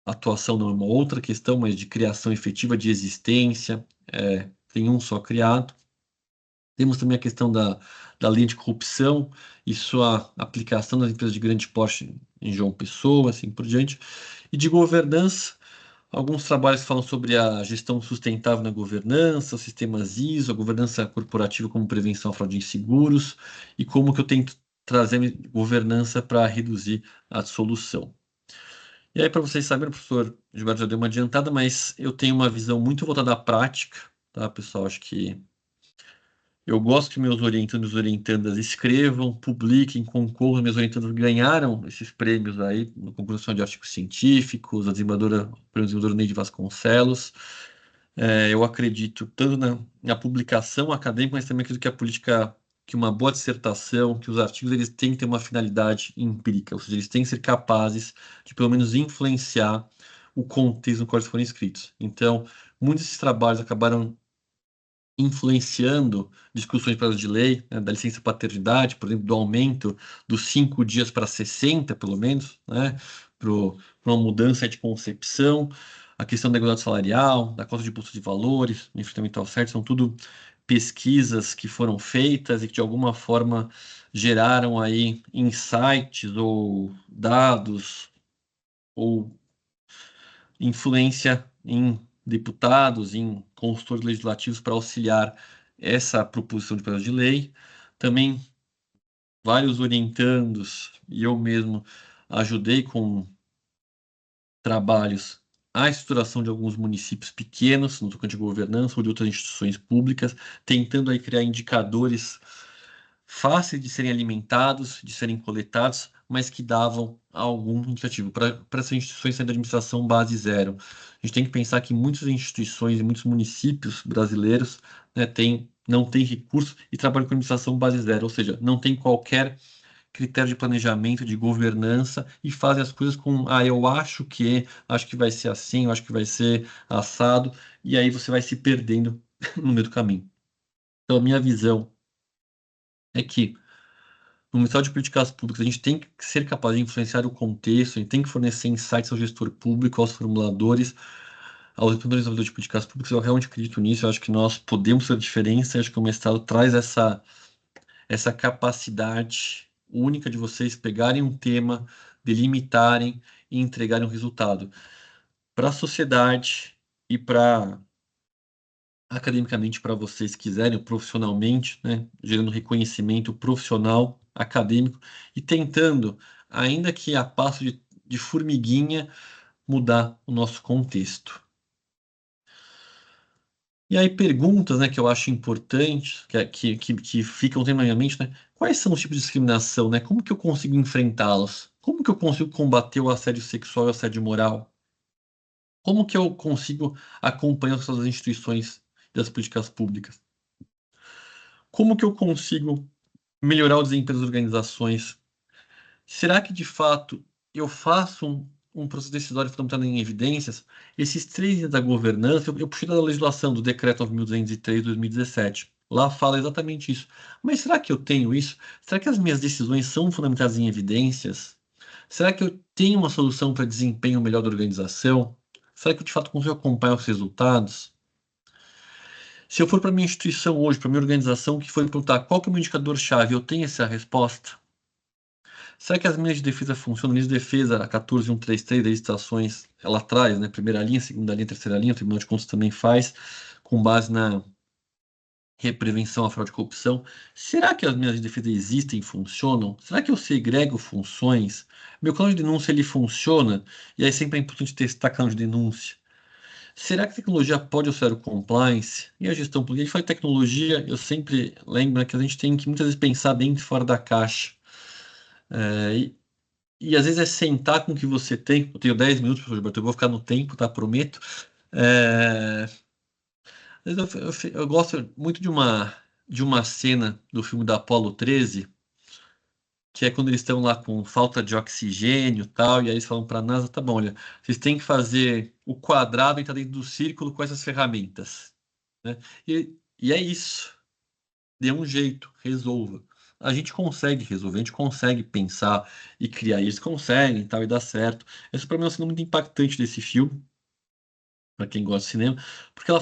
Speaker 2: atuação não é uma outra questão, mas de criação efetiva de existência, tem um só criado. Temos também a questão da lei de corrupção e sua aplicação nas empresas de grande porte em João Pessoa, assim por diante. E de governança, alguns trabalhos falam sobre a gestão sustentável na governança, os sistemas ISO, a governança corporativa como prevenção à fraude em seguros e como que eu tento trazer governança para reduzir a dissolução. E aí, para vocês saberem, o professor Gilberto já deu uma adiantada, mas eu tenho uma visão muito voltada à prática, tá, pessoal? Acho que eu gosto que meus orientandos e orientandas escrevam, publiquem, concorram. Meus orientandos ganharam esses prêmios aí no concurso de artigos científicos, a desembargadora, o prêmio desembargador Neide Vasconcelos. Eu acredito tanto na publicação acadêmica, mas também acredito que a política, que uma boa dissertação, que os artigos eles têm que ter uma finalidade empírica, ou seja, eles têm que ser capazes de pelo menos influenciar o contexto no qual eles foram escritos. Então, muitos desses trabalhos acabaram influenciando discussões para de lei, né, da licença paternidade, por exemplo, do aumento dos 5 dias para 60, pelo menos, né, para uma mudança de concepção, a questão da igualdade salarial, da cota de imposto de valores, o enfrentamento ao certo, são tudo pesquisas que foram feitas e que de alguma forma geraram aí insights ou dados ou influência em deputados, em consultores legislativos para auxiliar essa proposição de projeto de lei. Também vários orientandos e eu mesmo ajudei com trabalhos a estruturação de alguns municípios pequenos no tocante de governança ou de outras instituições públicas, tentando aí criar indicadores fáceis de serem alimentados, de serem coletados, mas que davam algum indicativo. Para essas instituições saírem da administração base zero, a gente tem que pensar que muitas instituições e muitos municípios brasileiros, né, não têm recursos e trabalham com administração base zero, ou seja, não tem qualquer critério de planejamento, de governança e fazem as coisas com, eu acho que vai ser assim, eu acho que vai ser assado, e aí você vai se perdendo no meio do caminho. Então, a minha visão é que no Ministério de Políticas Públicas, a gente tem que ser capaz de influenciar o contexto, a gente tem que fornecer insights ao gestor público, aos formuladores, aos representantes de políticas públicas. Eu realmente acredito nisso, eu acho que nós podemos fazer diferença, eu acho que o mestrado traz essa capacidade única de vocês pegarem um tema, delimitarem e entregarem um resultado para a sociedade e para academicamente para vocês quiserem, profissionalmente, né, gerando reconhecimento profissional, acadêmico e tentando, ainda que a passo de formiguinha, mudar o nosso contexto. E aí perguntas, né, que eu acho importantes, que ficam sempre na minha mente, né? Quais são os tipos de discriminação, né? Como que eu consigo enfrentá-los? Como que eu consigo combater o assédio sexual e o assédio moral? Como que eu consigo acompanhar essas instituições das políticas públicas? Como que eu consigo melhorar o desempenho das organizações? Será que de fato eu faço um processo decisório fundamentado em evidências? Esses três itens da governança, eu puxei da legislação do Decreto 9.203 de 2017. Lá fala exatamente isso. Mas será que eu tenho isso? Será que as minhas decisões são fundamentadas em evidências? Será que eu tenho uma solução para desempenho melhor da organização? Será que eu de fato consigo acompanhar os resultados? Se eu for para minha instituição hoje, para minha organização, que foi perguntar qual que é o meu indicador-chave, eu tenho essa resposta? Será que as linhas de defesa funcionam? Linhas de defesa, a 14133 das estações, ela traz, né? Primeira linha, segunda linha, terceira linha, o Tribunal de Contas também faz, com base na prevenção à fraude e corrupção. Será que as linhas de defesa existem, funcionam? Será que eu segrego funções? Meu canal de denúncia, ele funciona? E aí sempre é importante testar canal de denúncia. Será que a tecnologia pode auxiliar o compliance e a gestão pública? A gente fala de tecnologia, eu sempre lembro que a gente tem que muitas vezes pensar dentro e fora da caixa. E às vezes é sentar com o que você tem. Eu tenho 10 minutos, professor Gilberto, eu vou ficar no tempo, tá? Prometo. Às vezes eu gosto muito de uma cena do filme da Apollo 13, que é quando eles estão lá com falta de oxigênio e tal, e aí eles falam para a NASA, tá bom, olha, vocês têm que fazer o quadrado entrar dentro do círculo com essas ferramentas, né? E é isso. Dê um jeito, resolva. A gente consegue resolver, a gente consegue pensar e criar, e eles conseguem e tal, e dá certo. Essa para mim é uma cena muito impactante desse filme, para quem gosta de cinema, porque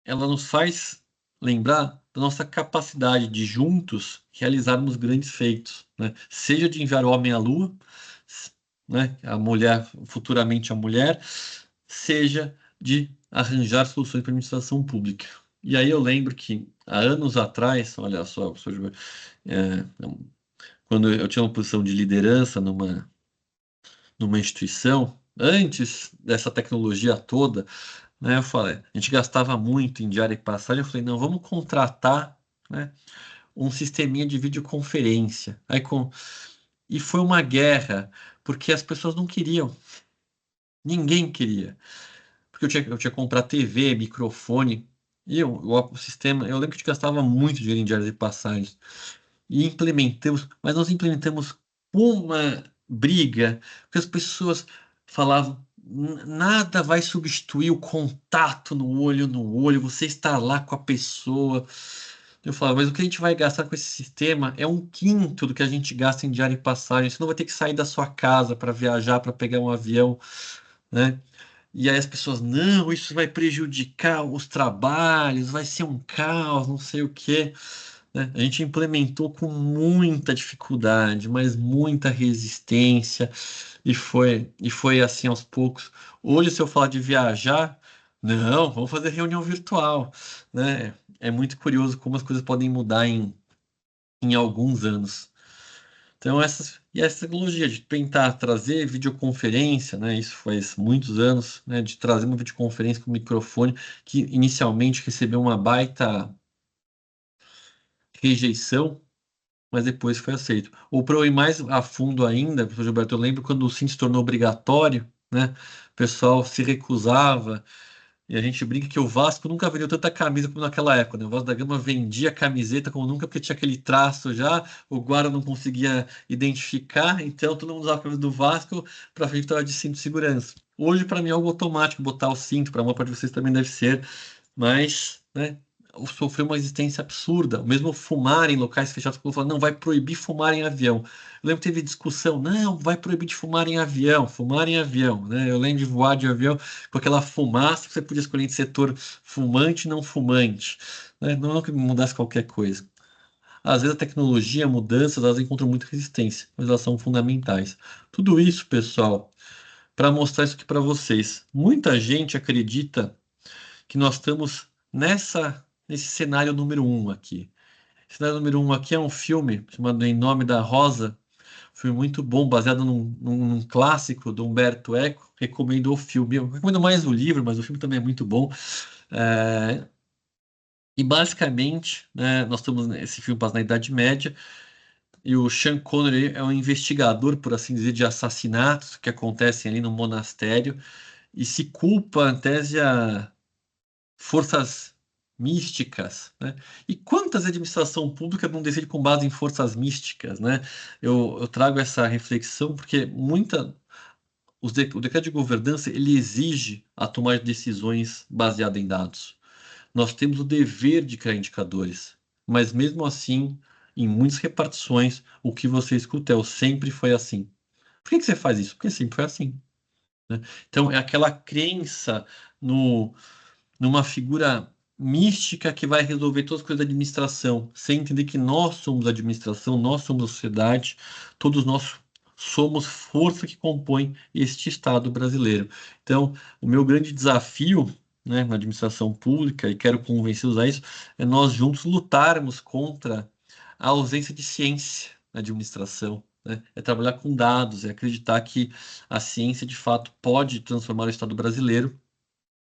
Speaker 2: ela nos faz lembrar da nossa capacidade de juntos realizarmos grandes feitos, né? Seja de enviar o homem à lua, né? A mulher, futuramente a mulher, seja de arranjar soluções para a administração pública. E aí eu lembro que há anos atrás, olha só, professor Gilberto, é, quando eu tinha uma posição de liderança numa instituição, antes dessa tecnologia toda, né, eu falei, a gente gastava muito em diária e passagem, eu falei, não, vamos contratar, né, um sisteminha de videoconferência. E foi uma guerra, porque as pessoas não queriam, ninguém queria. Porque eu tinha que comprar TV, microfone, o sistema, eu lembro que a gente gastava muito dinheiro em diárias e passagens. E implementamos, mas nós implementamos uma briga, porque as pessoas falavam, nada vai substituir o contato no olho no olho, você está lá com a pessoa. Eu falava, mas o que a gente vai gastar com esse sistema é 1/5 do que a gente gasta em diária e passagem. Você não vai ter que sair da sua casa para viajar, para pegar um avião, né? E aí as pessoas, não, isso vai prejudicar os trabalhos, vai ser um caos, não sei o quê, né? A gente implementou com muita dificuldade, mas muita resistência, e foi assim aos poucos. Hoje, se eu falar de viajar, não, vamos fazer reunião virtual, né? É muito curioso como as coisas podem mudar em alguns anos. Então, essa tecnologia de tentar trazer videoconferência, né? Isso faz muitos anos, né? De trazer uma videoconferência com microfone, que inicialmente recebeu uma baita rejeição, mas depois foi aceito. Ou para eu ir mais a fundo ainda, professor Gilberto, eu lembro quando o SIM se tornou obrigatório, né? O pessoal se recusava, e a gente brinca que o Vasco nunca vendeu tanta camisa como naquela época, né? O Vasco da Gama vendia camiseta como nunca, porque tinha aquele traço já, o Guara não conseguia identificar, então todo mundo usava a camisa do Vasco para fingir que estava de cinto de segurança. Hoje, para mim, é algo automático botar o cinto, para uma parte de vocês também deve ser, mas, né? sofreu uma resistência absurda. Mesmo fumar em locais fechados, como falando, não, vai proibir fumar em avião. Eu lembro que teve discussão, não, vai proibir de fumar em avião, né? Eu lembro de voar de avião com aquela fumaça que você podia escolher entre setor fumante e não fumante, né? Não é que mudasse qualquer coisa. Às vezes a tecnologia, mudanças, elas encontram muita resistência, mas elas são fundamentais. Tudo isso, pessoal, para mostrar isso aqui para vocês. Muita gente acredita que nós estamos nesse cenário número um aqui. Esse cenário número um aqui é um filme chamado Em Nome da Rosa, filme muito bom, baseado num clássico do Umberto Eco. Recomendo o filme. Eu recomendo mais o livro, mas o filme também é muito bom. É, E basicamente, né, nós estamos nesse filme passa na Idade Média e o Sean Connery é um investigador, por assim dizer, de assassinatos que acontecem ali no monastério e se culpa, em tese, a forças místicas, né? E quantas administração pública não decide com base em forças místicas, né? Eu trago essa reflexão porque o decreto de governança ele exige a tomada de decisões baseada em dados. Nós temos o dever de criar indicadores, mas mesmo assim, em muitas repartições, o que você escuta é o sempre foi assim. Por que você faz isso? Porque sempre foi assim, né? Então, é aquela crença no numa figura mística que vai resolver todas as coisas da administração, sem entender que nós somos a administração, nós somos a sociedade, todos nós somos força que compõe este Estado brasileiro. Então, o meu grande desafio, né, na administração pública, e quero convencê-los a isso, é nós juntos lutarmos contra a ausência de ciência na administração. Né? É trabalhar com dados, é acreditar que a ciência de fato pode transformar o Estado brasileiro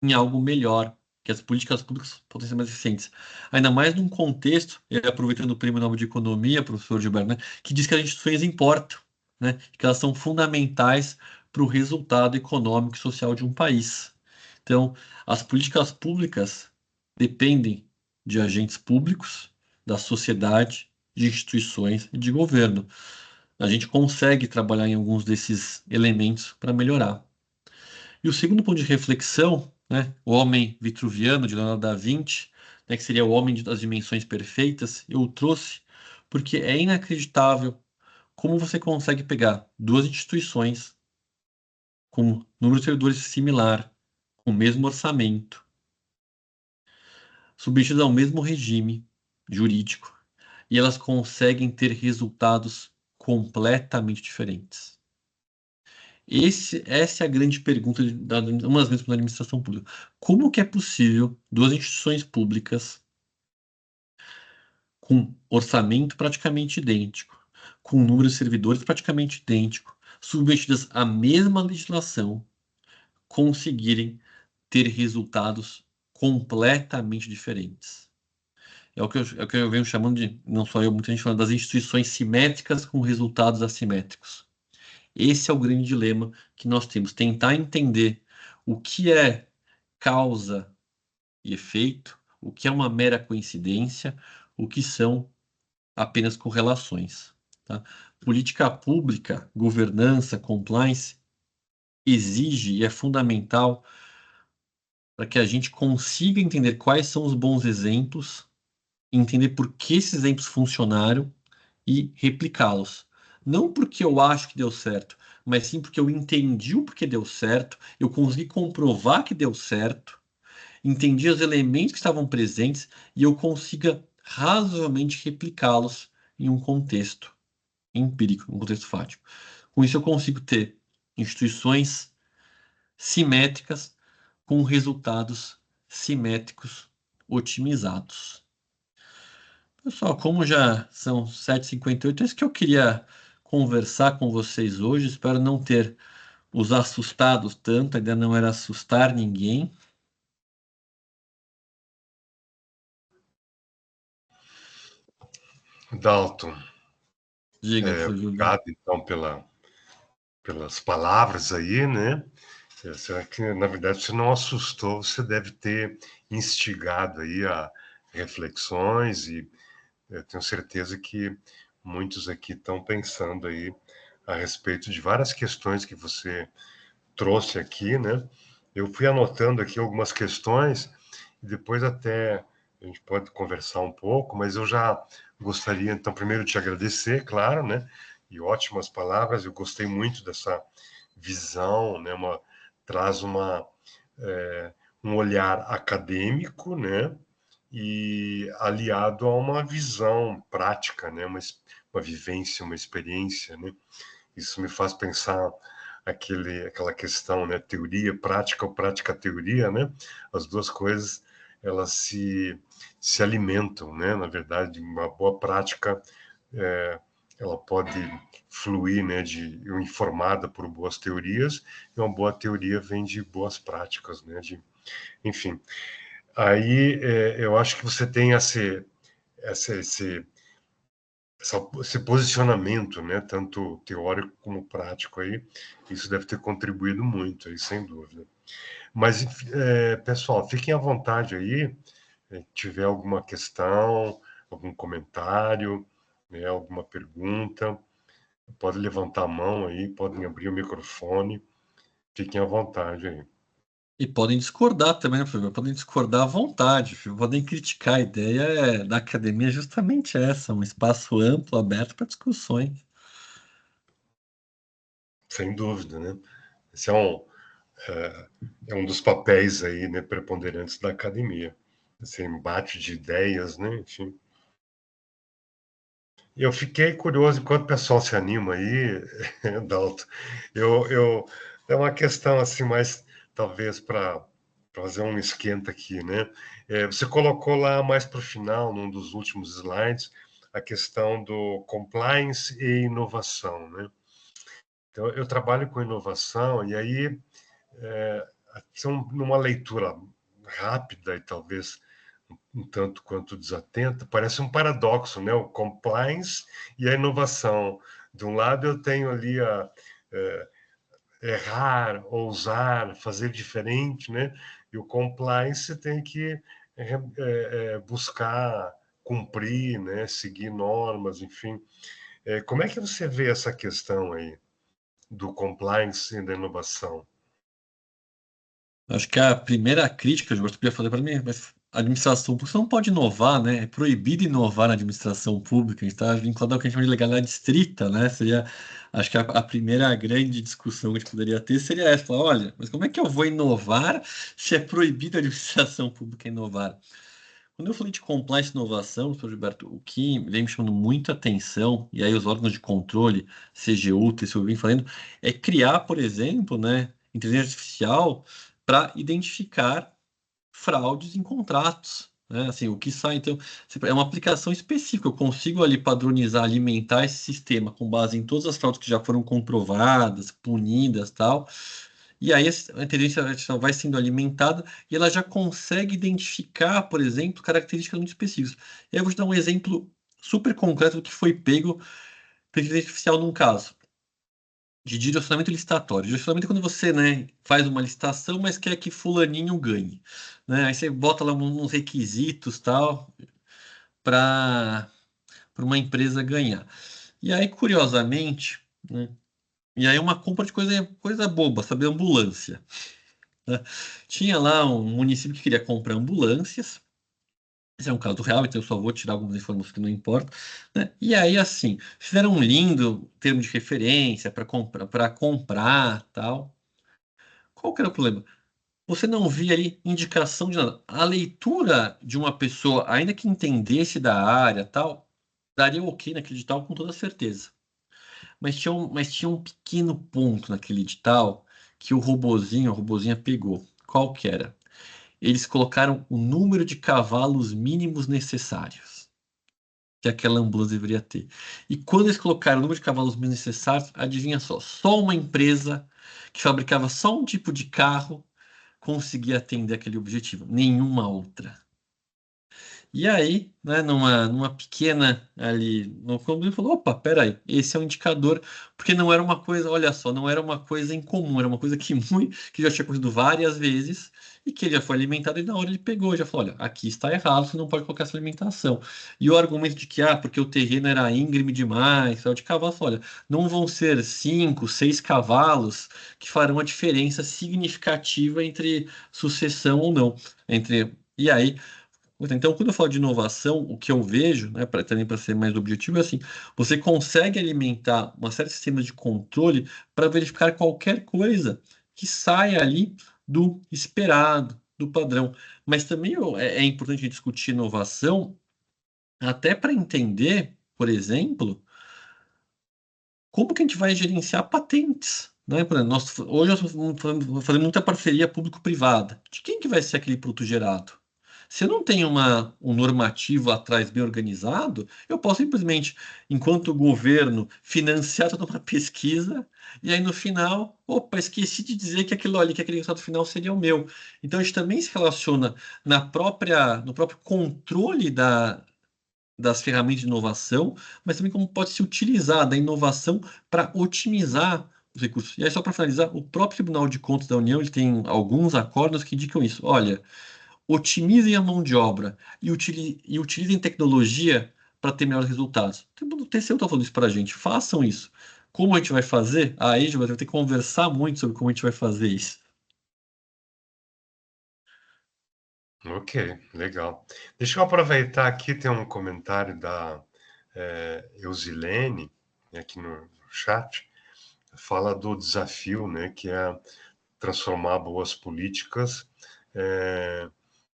Speaker 2: em algo melhor, que as políticas públicas podem ser mais eficientes. Ainda mais num contexto, e aproveitando o Prêmio Nobel de Economia, professor Gilberto, né, que diz que as instituições importam, né, que elas são fundamentais para o resultado econômico e social de um país. Então, as políticas públicas dependem de agentes públicos, da sociedade, de instituições e de governo. A gente consegue trabalhar em alguns desses elementos para melhorar. E o segundo ponto de reflexão, né, o homem vitruviano de Leonardo da Vinci, né, que seria o homem das dimensões perfeitas, eu o trouxe porque é inacreditável como você consegue pegar duas instituições com número de servidores similar, com o mesmo orçamento, submetidas ao mesmo regime jurídico, e elas conseguem ter resultados completamente diferentes. Essa é a grande pergunta, uma das vezes da administração pública. Como que é possível duas instituições públicas com orçamento praticamente idêntico, com número de servidores praticamente idêntico, submetidas à mesma legislação, conseguirem ter resultados completamente diferentes? É o que eu venho chamando de, não só eu, muita gente falando das instituições simétricas com resultados assimétricos. Esse é o grande dilema que nós temos. Tentar entender o que é causa e efeito, o que é uma mera coincidência, o que são apenas correlações. Tá? Política pública, governança, compliance, exige e é fundamental para que a gente consiga entender quais são os bons exemplos, entender por que esses exemplos funcionaram e replicá-los. Não porque eu acho que deu certo, mas sim porque eu entendi o porquê deu certo, eu consegui comprovar que deu certo, entendi os elementos que estavam presentes e eu consiga razoavelmente replicá-los em um contexto empírico, um contexto fático. Com isso eu consigo ter instituições simétricas com resultados simétricos otimizados. Pessoal, como já são 7h58, é isso que eu queria conversar com vocês hoje. Espero não ter os assustado tanto, ainda não era assustar ninguém.
Speaker 1: Dalton,
Speaker 2: Diga, professor Gilberto.
Speaker 1: obrigado então pelas palavras aí, né? Será que, na verdade, você não assustou, você deve ter instigado aí a reflexões e eu tenho certeza que muitos aqui estão pensando aí a respeito de várias questões que você trouxe aqui, né? Eu fui anotando aqui algumas questões e depois até a gente pode conversar um pouco, mas eu já gostaria, então, primeiro te agradecer, claro, né? E ótimas palavras, eu gostei muito dessa visão, né? Traz um olhar acadêmico, né? E aliado a uma visão prática, né? Uma vivência, uma experiência, né? Isso me faz pensar aquela questão, né? Teoria, prática ou prática, teoria, né? As duas coisas, elas se alimentam, né? Na verdade, uma boa prática, ela pode fluir, né? Informada por boas teorias, e uma boa teoria vem de boas práticas, né? Enfim, aí eu acho que você tem esse esse posicionamento, né, tanto teórico como prático aí, isso deve ter contribuído muito aí, sem dúvida. Mas, pessoal, fiquem à vontade aí, tiver alguma questão, algum comentário, né, alguma pergunta, pode levantar a mão aí, podem abrir o microfone, fiquem à vontade aí.
Speaker 2: E podem discordar também, né, professor? Podem discordar à vontade, filho. Podem criticar. A ideia da academia é justamente essa, um espaço amplo, aberto para discussões.
Speaker 1: Sem dúvida, né? Esse é um dos papéis aí, né, preponderantes da academia. Esse embate de ideias, né? Enfim. Eu fiquei curioso enquanto o pessoal se anima aí, Dalton. Eu é uma questão assim mais talvez para fazer um esquenta aqui, né? Você colocou lá mais para o final, num dos últimos slides, a questão do compliance e inovação, né? Então, eu trabalho com inovação e aí numa leitura rápida e talvez um tanto quanto desatenta, parece um paradoxo, né? O compliance e a inovação. De um lado, eu tenho ali eh, errar, ousar, fazer diferente, né? E o compliance tem que buscar cumprir, né? Seguir normas, enfim. Como é que você vê essa questão aí do compliance e da inovação?
Speaker 2: Acho que a primeira crítica que eu poderia fazer para mim, mas a administração pública você não pode inovar, né? É proibido inovar na administração pública. A gente está vinculado ao que a gente chama de legalidade estrita, né? Seria, acho que a primeira grande discussão que a gente poderia ter seria essa: falar, olha, mas como é que eu vou inovar se é proibido a administração pública inovar? Quando eu falei de compliance e inovação, professor Gilberto, o que vem me chamando muita atenção, e aí os órgãos de controle, CGU, TCU, vem falando, é criar, por exemplo, né, inteligência artificial para identificar fraudes em contratos. Né? Assim, o que sai, então, é uma aplicação específica. Eu consigo ali padronizar, alimentar esse sistema com base em todas as fraudes que já foram comprovadas, punidas, tal. E aí a inteligência artificial vai sendo alimentada e ela já consegue identificar, por exemplo, características muito específicas. E aí eu vou te dar um exemplo super concreto do que foi pego pela inteligência artificial num caso de direcionamento licitatório. Direcionamento é quando você, né, faz uma licitação, mas quer que fulaninho ganhe, né? Aí você bota lá uns requisitos tal para uma empresa ganhar. E aí, curiosamente, né, e aí uma compra de coisa boba, sabe, ambulância, né? Tinha lá um município que queria comprar ambulâncias. Esse é um caso real, então eu só vou tirar algumas informações que não importam, né? E aí, assim, fizeram um lindo termo de referência para comprar, tal. Qual que era o problema? Você não via ali indicação de nada. A leitura de uma pessoa, ainda que entendesse da área, tal, daria ok naquele edital com toda certeza. Mas tinha um pequeno ponto naquele edital que a robozinha pegou. Qual que era? Eles colocaram o número de cavalos mínimos necessários que aquela ambulância deveria ter. E quando eles colocaram o número de cavalos mínimos necessários, adivinha só uma empresa que fabricava só um tipo de carro conseguia atender aquele objetivo, nenhuma outra. E aí, né, numa pequena ali, no fundo, ele falou: opa, peraí, esse é um indicador, porque não era uma coisa, olha só, não era uma coisa incomum, era uma coisa que já tinha ocorrido várias vezes e que ele já foi alimentado e na hora ele pegou, já falou: olha, aqui está errado, você não pode colocar essa alimentação. E o argumento de que, porque o terreno era íngreme demais, só de cavalo, olha, não vão ser 5, 6 cavalos que farão a diferença significativa entre sucessão ou não. E aí Então, quando eu falo de inovação, o que eu vejo, né, também para ser mais objetivo, é assim: você consegue alimentar uma série de sistemas de controle para verificar qualquer coisa que saia ali do esperado, do padrão. Mas também é importante discutir inovação até para entender, por exemplo, como que a gente vai gerenciar patentes, né? Por exemplo, hoje nós estamos fazendo muita parceria público-privada. De quem que vai ser aquele produto gerado? Se eu não tenho um normativo atrás bem organizado, eu posso simplesmente, enquanto governo, financiar toda uma pesquisa e aí no final, opa, esqueci de dizer que aquilo ali, que aquele resultado final seria o meu. Então a gente também se relaciona no próprio controle das ferramentas de inovação, mas também como pode se utilizar da inovação para otimizar os recursos. E aí, só para finalizar, o próprio Tribunal de Contas da União ele tem alguns acordos que indicam isso. Olha, otimizem a mão de obra e utilizem tecnologia para ter melhores resultados. O TCU está falando isso para a gente. Façam isso. Como a gente vai fazer? Aí a gente vai ter que conversar muito sobre como a gente vai fazer isso.
Speaker 1: Ok, legal. Deixa eu aproveitar aqui, tem um comentário da Eusilene, aqui no chat, fala do desafio, né, que é transformar boas políticas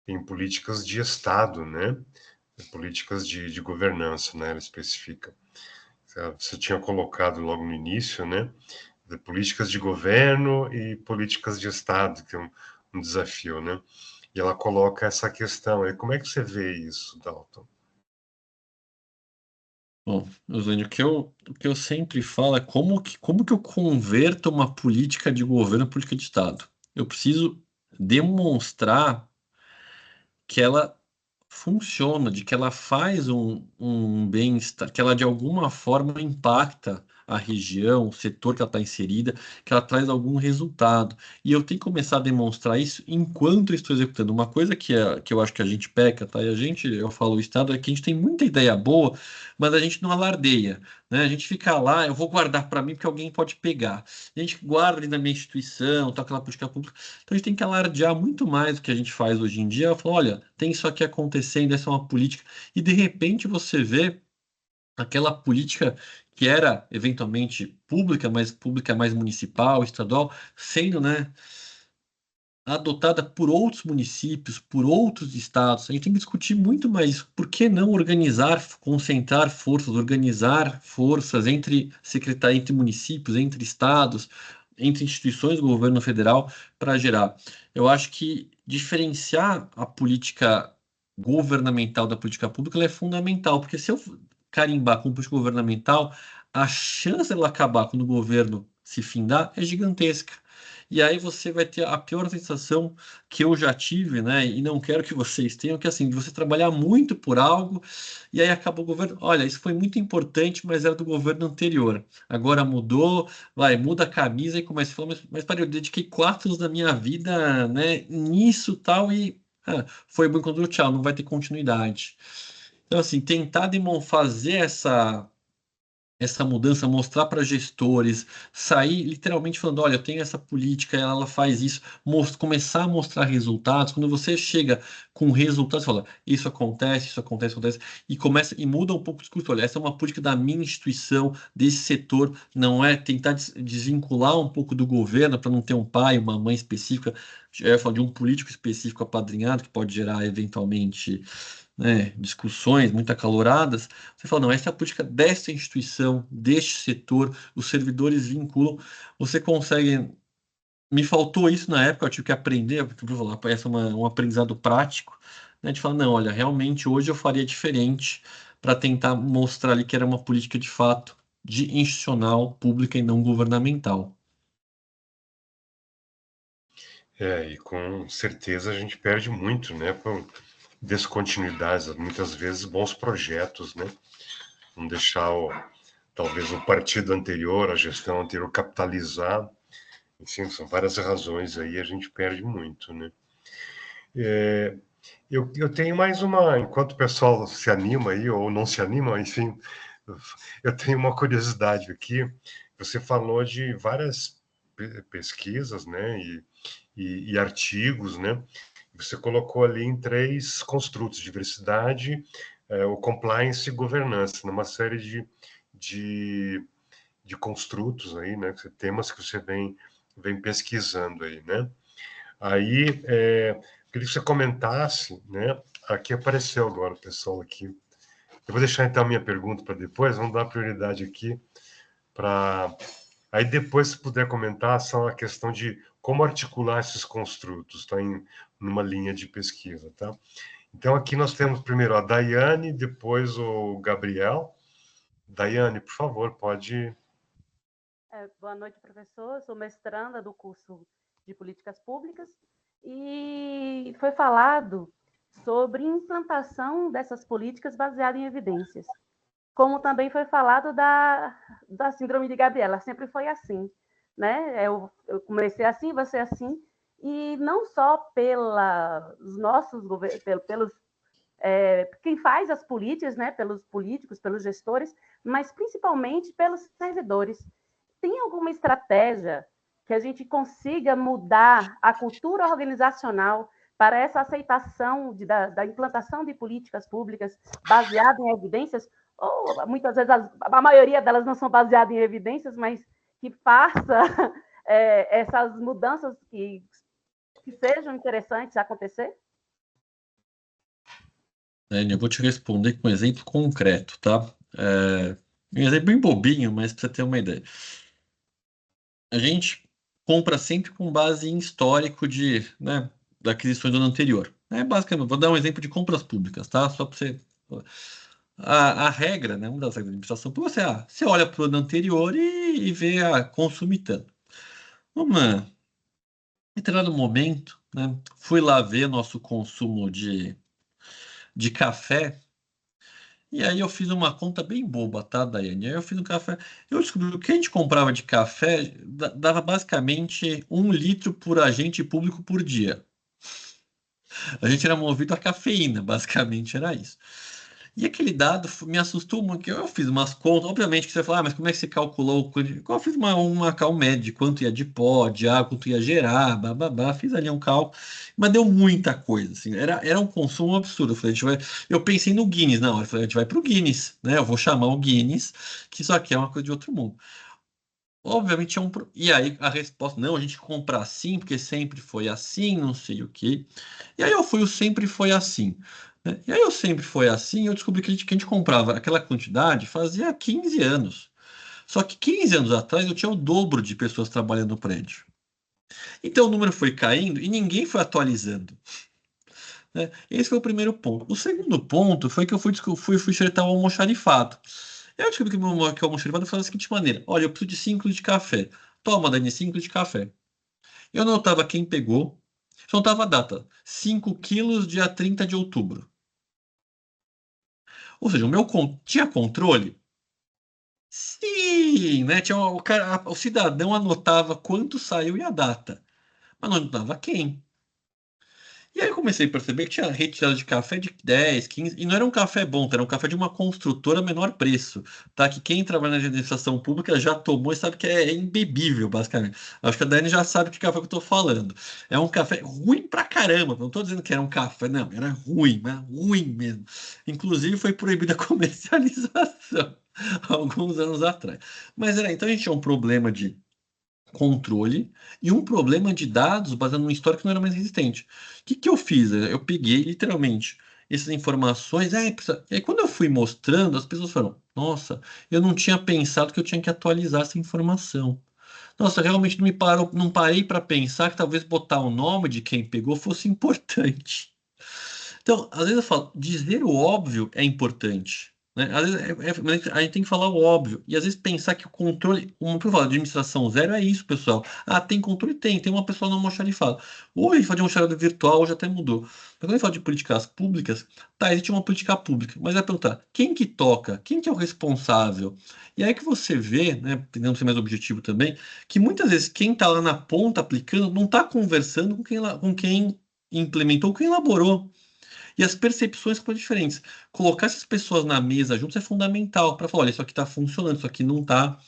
Speaker 1: em políticas de Estado, né, políticas de governança, né, ela especifica. Você tinha colocado logo no início, né, de políticas de governo e políticas de Estado, que é um desafio, né? E ela coloca essa questão aí. Como é que você vê isso, Dalton?
Speaker 2: Bom, Eugênio, o que eu sempre falo é como que eu converto uma política de governo em política de Estado. Eu preciso demonstrar que ela funciona, de que ela faz um bem-estar, que ela de alguma forma impacta a região, o setor que ela está inserida, que ela traz algum resultado. E eu tenho que começar a demonstrar isso enquanto estou executando. Uma coisa que eu acho que a gente peca, tá? E eu falo o Estado, é que a gente tem muita ideia boa, mas a gente não alardeia, né? A gente fica lá, eu vou guardar para mim porque alguém pode pegar. A gente guarda ali na minha instituição, toca na política pública. Então a gente tem que alardear muito mais do que a gente faz hoje em dia. Falar, olha, tem isso aqui acontecendo, essa é uma política. E de repente você vê aquela política que era eventualmente pública mais municipal, estadual, sendo, né, adotada por outros municípios, por outros estados. A gente tem que discutir muito mais isso. Por que não organizar, concentrar forças, organizar forças entre secretaria, entre municípios, entre estados, entre instituições do governo federal para gerar? Eu acho que diferenciar a política governamental da política pública ela é fundamental, porque se eu carimbar com política governamental, a chance dela acabar quando o governo se findar é gigantesca. E aí você vai ter a pior sensação que eu já tive, né? E não quero que vocês tenham, que é assim, de você trabalhar muito por algo e aí acaba o governo. Olha, isso foi muito importante, mas era do governo anterior. Agora mudou, vai, muda a camisa e começa a falar, mas peraí, eu dediquei 4 anos da minha vida, né, nisso tal, e foi bom quando tchau, não vai ter continuidade. Então, assim, tentar fazer essa mudança, mostrar para gestores, sair literalmente falando, olha, eu tenho essa política, ela faz isso, começar a mostrar resultados. Quando você chega com resultados, fala, isso acontece, acontece, e começa e muda um pouco o discurso. Olha, essa é uma política da minha instituição, desse setor, não é tentar desvincular um pouco do governo para não ter um pai, uma mãe específica, eu ia falar de um político específico apadrinhado que pode gerar eventualmente, né, discussões muito acaloradas, você fala, não, essa é a política desta instituição, deste setor, os servidores vinculam, você consegue. Me faltou isso na época, eu tive que aprender, porque eu vou falar, essa é um aprendizado prático, né, de falar, não, olha, realmente hoje eu faria diferente para tentar mostrar ali que era uma política de fato de institucional, pública e não governamental.
Speaker 1: E com certeza a gente perde muito, né, por descontinuidades, muitas vezes bons projetos, né? Não deixar talvez o partido anterior, a gestão anterior capitalizar. Enfim, são várias razões aí, a gente perde muito, né? Eu tenho mais uma, enquanto o pessoal se anima aí, ou não se anima, enfim, eu tenho uma curiosidade aqui. Você falou de várias pesquisas, né, e artigos, né, Você colocou ali em 3 construtos: diversidade, o compliance e governança, numa série de, de construtos aí, né? Temas que você vem pesquisando aí, né? Aí, queria que você comentasse, né? Aqui apareceu agora o pessoal aqui. Eu vou deixar então a minha pergunta para depois, vamos dar prioridade aqui para. Aí depois, se puder comentar, só a questão de como articular esses construtos, tá? Numa linha de pesquisa, tá? Então aqui nós temos primeiro a Daiane, depois o Gabriel. Daiane, por favor, pode.
Speaker 3: Boa noite, professor. Eu sou mestranda do curso de Políticas Públicas e foi falado sobre implantação dessas políticas baseadas em evidências. Como também foi falado da síndrome de Gabriela, sempre foi assim, né? Eu comecei assim, você assim, e não só pelos nossos pelos quem faz as políticas, né? Pelos políticos, pelos gestores, mas principalmente pelos servidores. Tem alguma estratégia que a gente consiga mudar a cultura organizacional para essa aceitação da implantação de políticas públicas baseadas em evidências? Ou muitas vezes a maioria delas não são baseadas em evidências, mas que faça essas mudanças que sejam interessantes acontecer?
Speaker 2: Eu vou te responder com um exemplo concreto, tá? Um exemplo bem bobinho, mas para você ter uma ideia. A gente compra sempre com base em histórico né, da aquisições do ano anterior. Basicamente, vou dar um exemplo de compras públicas, tá? Só para você. A regra, né, uma das regras da administração, você olha para o ano anterior e vê consumir tanto. Numa determinado momento, né, fui lá ver nosso consumo de café. E aí eu fiz uma conta bem boba, tá, Daiane? Aí eu fiz um café. Eu descobri que o que a gente comprava de café dava basicamente 1 litro por agente público por dia. A gente era movido a cafeína, basicamente era isso. E aquele dado me assustou muito, que eu fiz umas contas, obviamente que você fala, mas como é que você calculou? Eu fiz uma cálculo médio de quanto ia de pó, de água, quanto ia gerar, bababá, fiz ali um cálculo, mas deu muita coisa, assim, era um consumo absurdo. Eu falei, eu pensei no Guinness na hora, eu falei, a gente vai pro Guinness, né? Eu vou chamar o Guinness, que isso aqui é uma coisa de outro mundo. Obviamente é um. E aí a resposta, não, a gente compra assim, porque sempre foi assim, não sei o quê. E aí eu fui, o sempre foi assim, né? E aí eu sempre foi assim, eu descobri que a gente comprava aquela quantidade fazia 15 anos. Só que 15 anos atrás eu tinha o dobro de pessoas trabalhando no prédio. Então o número foi caindo e ninguém foi atualizando, né? Esse foi o primeiro ponto. O segundo ponto foi que eu fui xeretar o almoxarifado. Eu descobri que o almoxarifado faz da seguinte maneira: olha, eu preciso de 5 litros de café. Toma, Dani, 5 litros de café. Eu notava quem pegou, só notava a data: 5 quilos, dia 30 de outubro. Ou seja, tinha controle? Sim, né? O cidadão anotava quanto saiu e a data, mas não anotava quem. E aí eu comecei a perceber que tinha retirada de café de 10, 15, e não era um café bom, tá? Era um café de uma construtora menor preço, tá? Que quem trabalha na administração pública já tomou e sabe que é imbebível, basicamente. Acho que a Dani já sabe que café que eu tô falando. É um café ruim pra caramba, não tô dizendo que era um café, não, era ruim, mas ruim mesmo. Inclusive foi proibida a comercialização alguns anos atrás. Mas então a gente tinha um problema de controle e um problema de dados baseado num histórico que não era mais resistente. O que eu fiz? Eu peguei literalmente essas informações, e aí quando eu fui mostrando, as pessoas falaram: Nossa, eu não tinha pensado que eu tinha que atualizar essa informação. Nossa, realmente não parei para pensar que talvez botar o nome de quem pegou fosse importante. Então, às vezes eu falo, dizer o óbvio é importante, né? Às vezes mas a gente tem que falar o óbvio. E às vezes pensar que o controle, como eu falo, administração zero é isso, pessoal. Ah, tem controle? Tem uma pessoa no almoxarifado. Hoje, a gente fala de almoxarifado virtual, hoje até mudou. Mas quando a gente fala de políticas públicas, tá, existe uma política pública, mas vai perguntar, quem que toca? Quem que é o responsável? E aí que você vê, né, tentando ser mais objetivo também, que muitas vezes quem está lá na ponta aplicando não está conversando com quem implementou, quem elaborou. E as percepções ficam diferentes. Colocar essas pessoas na mesa juntos é fundamental para falar, olha, isso aqui está funcionando, isso aqui não está.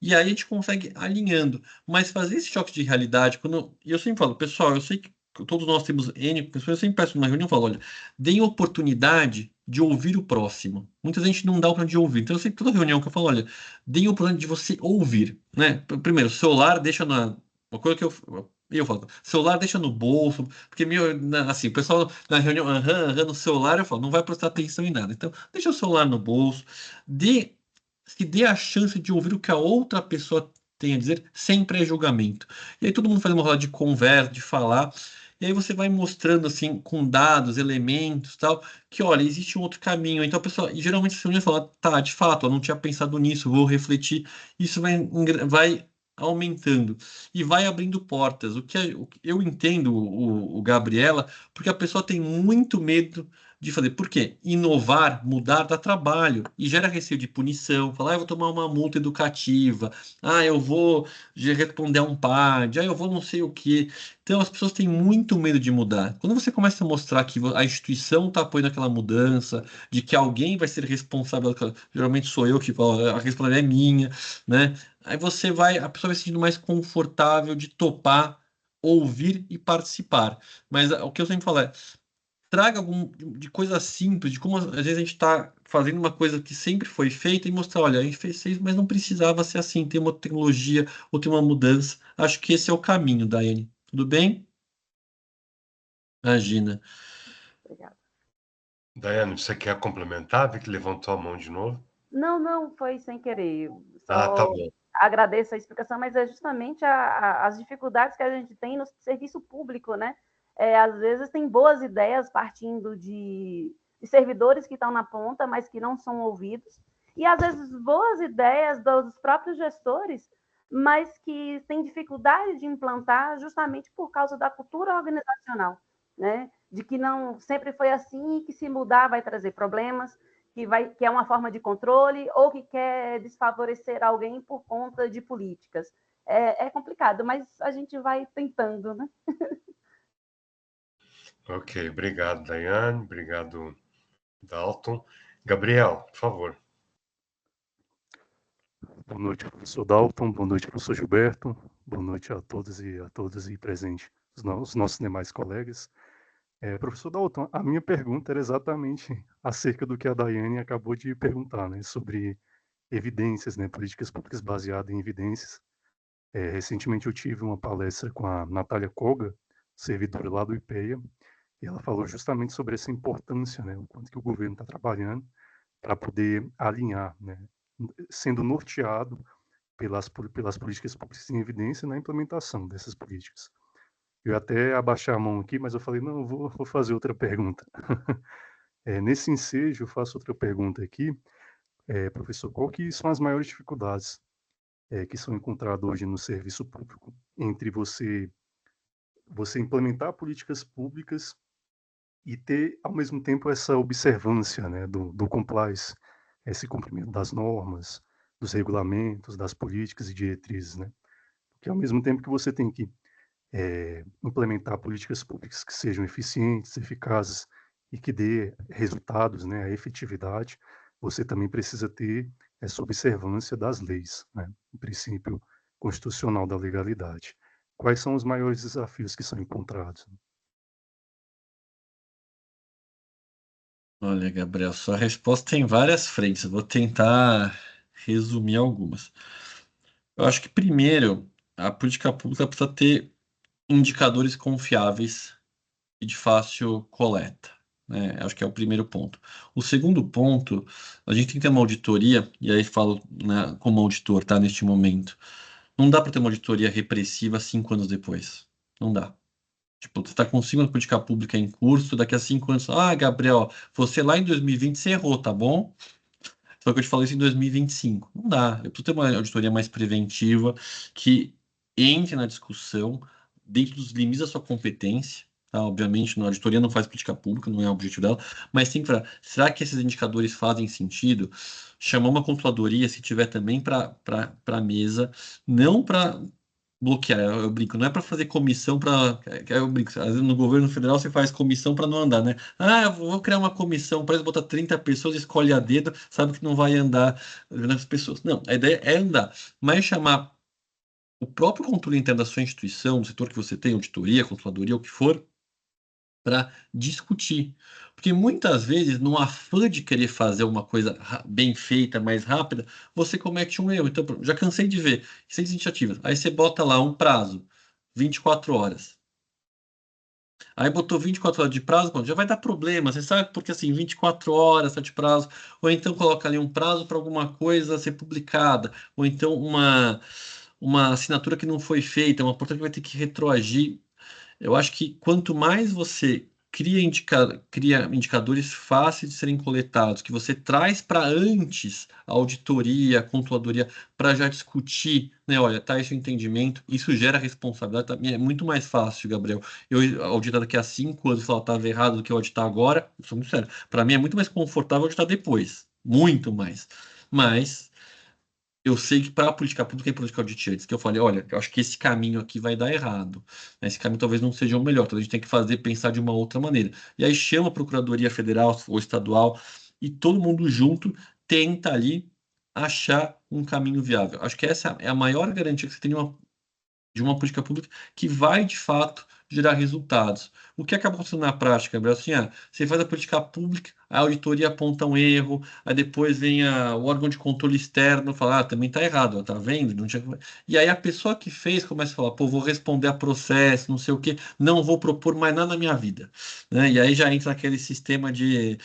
Speaker 2: E aí a gente consegue alinhando. Mas fazer esse choque de realidade, e eu sempre falo, pessoal, eu sei que todos nós temos N pessoas, eu sempre peço numa reunião, eu falo, olha, deem oportunidade de ouvir o próximo. Muita gente não dá a oportunidade de ouvir. Então, eu sempre, toda reunião que eu falo, olha, deem a oportunidade de você ouvir, né? Primeiro, celular deixa na... Uma coisa que eu falo, celular deixa no bolso, porque assim, o pessoal na reunião, no celular, eu falo, não vai prestar atenção em nada. Então, deixa o celular no bolso, se dê a chance de ouvir o que a outra pessoa tem a dizer, sem pré-julgamento. E aí todo mundo faz uma roda de conversa, de falar, e aí você vai mostrando, assim, com dados, elementos, tal, que, olha, existe um outro caminho. Então a pessoa, e geralmente a pessoa fala, tá, de fato, eu não tinha pensado nisso, vou refletir. Isso vai aumentando e vai abrindo portas. O que eu entendo o Gabriela, porque a pessoa tem muito medo de fazer. Por quê? Inovar, mudar dá trabalho e gera receio de punição. Falar, eu vou tomar uma multa educativa, eu vou responder a um PAD, eu vou não sei o quê. Então as pessoas têm muito medo de mudar. Quando você começa a mostrar que a instituição está apoiando aquela mudança, de que alguém vai ser responsável, geralmente sou eu que falo, a responsabilidade é minha, né? Aí a pessoa vai se sentindo mais confortável de topar, ouvir e participar. Mas o que eu sempre falo é, traga algum de coisa simples, de como às vezes a gente está fazendo uma coisa que sempre foi feita e mostrar, olha, a gente fez isso, mas não precisava ser assim, tem uma tecnologia ou tem uma mudança. Acho que esse é o caminho, Daiane. Tudo bem? Imagina.
Speaker 3: Obrigada.
Speaker 1: Daiane, você quer complementar? Vi que levantou a mão de novo.
Speaker 3: Não, não, foi sem querer.
Speaker 1: Tá
Speaker 3: Só
Speaker 1: bom.
Speaker 3: agradeço a explicação, mas é justamente as dificuldades que a gente tem no serviço público, né? Às vezes tem boas ideias partindo de servidores que estão na ponta, mas que não são ouvidos, e às vezes boas ideias dos próprios gestores, mas que têm dificuldade de implantar justamente por causa da cultura organizacional, né? De que não sempre foi assim e que se mudar vai trazer problemas, que é uma forma de controle ou que quer desfavorecer alguém por conta de políticas. É complicado, mas a gente vai tentando, né?
Speaker 1: Ok, obrigado, Daiane. Obrigado, Dalton. Gabriel, por favor.
Speaker 4: Boa noite, professor Dalton. Boa noite, professor Gilberto. Boa noite a todos e presentes, os nossos demais colegas. Professor Dalton, a minha pergunta era exatamente acerca do que a Daiane acabou de perguntar, né, sobre evidências, né, políticas públicas baseadas em evidências. Recentemente eu tive uma palestra com a Natália Koga, servidora lá do IPEA, e ela falou justamente sobre essa importância, né, o quanto que o governo está trabalhando para poder alinhar, né, sendo norteado pelas políticas públicas em evidência na implementação dessas políticas. Eu até abaixei a mão aqui, mas eu falei, não, eu vou fazer outra pergunta. Nesse ensejo, eu faço outra pergunta aqui. Professor, qual que são as maiores dificuldades que são encontradas hoje no serviço público entre você implementar políticas públicas e ter, ao mesmo tempo, essa observância, né, do compliance, esse cumprimento das normas, dos regulamentos, das políticas e diretrizes, né? Porque ao mesmo tempo que você tem que implementar políticas públicas que sejam eficientes, eficazes e que dê resultados, né, a efetividade, você também precisa ter essa observância das leis, né, o princípio constitucional da legalidade. Quais são os maiores desafios que são encontrados?
Speaker 2: Olha, Gabriel, sua resposta tem várias frentes. Eu vou tentar resumir algumas. Eu acho que, primeiro, a política pública precisa ter indicadores confiáveis e de fácil coleta, né? Acho que é o primeiro ponto. O segundo ponto, a gente tem que ter uma auditoria, e aí falo, né, como auditor, tá, neste momento. Não dá para ter uma auditoria repressiva 5 anos depois. Não dá. Tipo, você está com 5 anos de política pública em curso, daqui a 5 anos, Gabriel, você lá em 2020 você errou, tá bom? Só que eu te falei isso em 2025. Não dá. Eu preciso ter uma auditoria mais preventiva que entre na discussão dentro dos limites da sua competência. Tá? Obviamente, a auditoria não faz política pública, não é o objetivo dela, mas tem que falar, será que esses indicadores fazem sentido? Chamar uma controladoria, se tiver também, para a mesa, não para bloquear, eu brinco, não é para fazer comissão para. Eu brinco, às vezes no governo federal você faz comissão para não andar, né? Eu vou criar uma comissão, parece botar 30 pessoas, escolhe a dedo, sabe que não vai andar vendo as pessoas. Não, a ideia é andar, mas chamar o próprio controle interno da sua instituição, do setor que você tem, auditoria, controladoria, o que for, para discutir. Porque muitas vezes, no afã de querer fazer uma coisa bem feita, mais rápida, você comete um erro. Então, já cansei de ver 6 iniciativas. Aí você bota lá um prazo, 24 horas. Aí botou 24 horas de prazo, já vai dar problema, você sabe, porque assim, 24 horas tá de prazo, ou então coloca ali um prazo para alguma coisa ser publicada, ou então uma assinatura que não foi feita, uma portaria que vai ter que retroagir. Eu acho que quanto mais você cria indicadores fáceis de serem coletados, que você traz para antes a auditoria, a controladoria, para já discutir, né? Olha, tá esse entendimento, isso gera responsabilidade, é muito mais fácil, Gabriel. Eu auditar daqui a 5 anos e falar, estava errado do que eu auditar agora, eu sou muito sério. Para mim é muito mais confortável auditar depois, muito mais. Mas eu sei que para a política pública e política audit antes, que eu falei, olha, eu acho que esse caminho aqui vai dar errado. Né? Esse caminho talvez não seja o melhor, talvez a gente tenha que fazer, pensar de uma outra maneira. E aí chama a Procuradoria Federal ou Estadual e todo mundo junto tenta ali achar um caminho viável. Acho que essa é a maior garantia que você tem de uma política pública que vai, de fato, gerar resultados. O que acaba acontecendo na prática, Gabriel? Assim, você faz a política pública, a auditoria aponta um erro, aí depois vem o órgão de controle externo falar, também está errado, ó, tá vendo? Não tinha... E aí a pessoa que fez começa a falar, pô, vou responder a processo, não sei o quê, não vou propor mais nada na minha vida. Né? E aí já entra naquele sistema de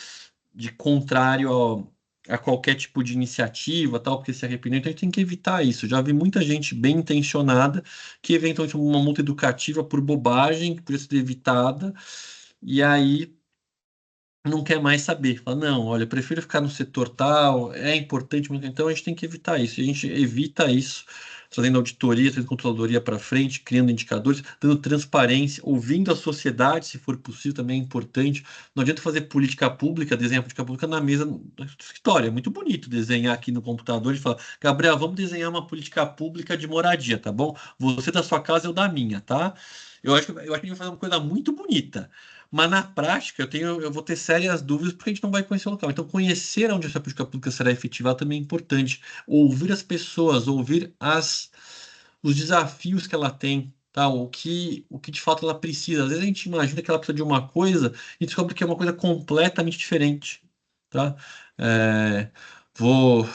Speaker 2: contrário a qualquer tipo de iniciativa, tal, porque se arrependeu. Então a gente tem que evitar isso. Já vi muita gente bem intencionada que eventualmente uma multa educativa por bobagem que podia ser evitada, e aí não quer mais saber. Fala, não, olha, eu prefiro ficar no setor tal, é importante, mas então a gente tem que evitar isso. E a gente evita isso trazendo auditoria, trazendo controladoria para frente, criando indicadores, dando transparência, ouvindo a sociedade, se for possível, também é importante. Não adianta fazer política pública, desenhar política pública na mesa do escritório. É muito bonito desenhar aqui no computador e falar, Gabriel, vamos desenhar uma política pública de moradia, tá bom? Você da sua casa, eu da minha, tá? Eu acho que a gente vai fazer uma coisa muito bonita. Mas na prática, eu vou ter sérias dúvidas porque a gente não vai conhecer o local. Então, conhecer onde essa política pública será efetivada também é importante. Ouvir as pessoas, ouvir os desafios que ela tem, tá? O que de fato ela precisa. Às vezes a gente imagina que ela precisa de uma coisa e descobre que é uma coisa completamente diferente, tá? É, vou,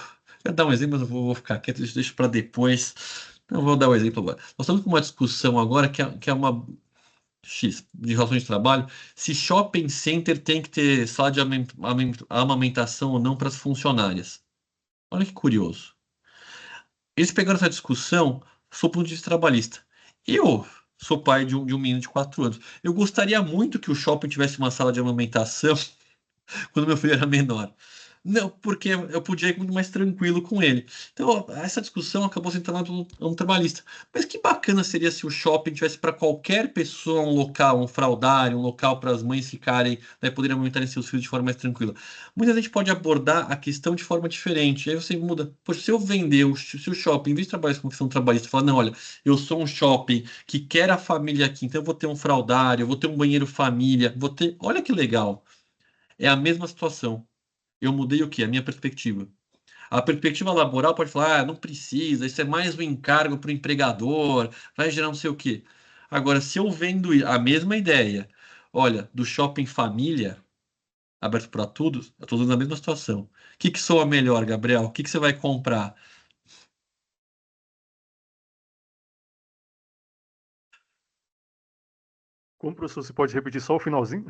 Speaker 2: eu dar um exemplo, mas eu vou ficar quieto, deixo para depois. Eu vou dar um exemplo agora. Nós estamos com uma discussão agora que é uma X de relações de trabalho, se shopping center tem que ter sala de amamentação ou não para as funcionárias. Olha que curioso. Eles pegaram essa discussão sob o ponto de vista trabalhista. Eu sou pai de um menino de 4 anos. Eu gostaria muito que o shopping tivesse uma sala de amamentação quando meu filho era menor. Não, porque eu podia ir muito mais tranquilo com ele. Então, essa discussão acabou se entrando no trabalhista. Mas que bacana seria se o shopping tivesse para qualquer pessoa um local, um fraldário, um local para as mães ficarem, né, poderem aumentarem seus filhos de forma mais tranquila. Muita gente pode abordar a questão de forma diferente. Aí você muda. Poxa, se eu vender, se o shopping, em vez de trabalhar com questão trabalhista, falar, não, olha, eu sou um shopping que quer a família aqui, então eu vou ter um fraldário, eu vou ter um banheiro família, vou ter. Olha que legal. É a mesma situação. Eu mudei o quê? A minha perspectiva. A perspectiva laboral pode falar, não precisa, isso é mais um encargo para o empregador, vai gerar não sei o quê. Agora, se eu vendo a mesma ideia, olha, do shopping família, aberto para todos, eu estou dando a mesma situação. O que soa melhor, Gabriel? O que você vai comprar?
Speaker 4: Como, professor, você pode repetir só o finalzinho?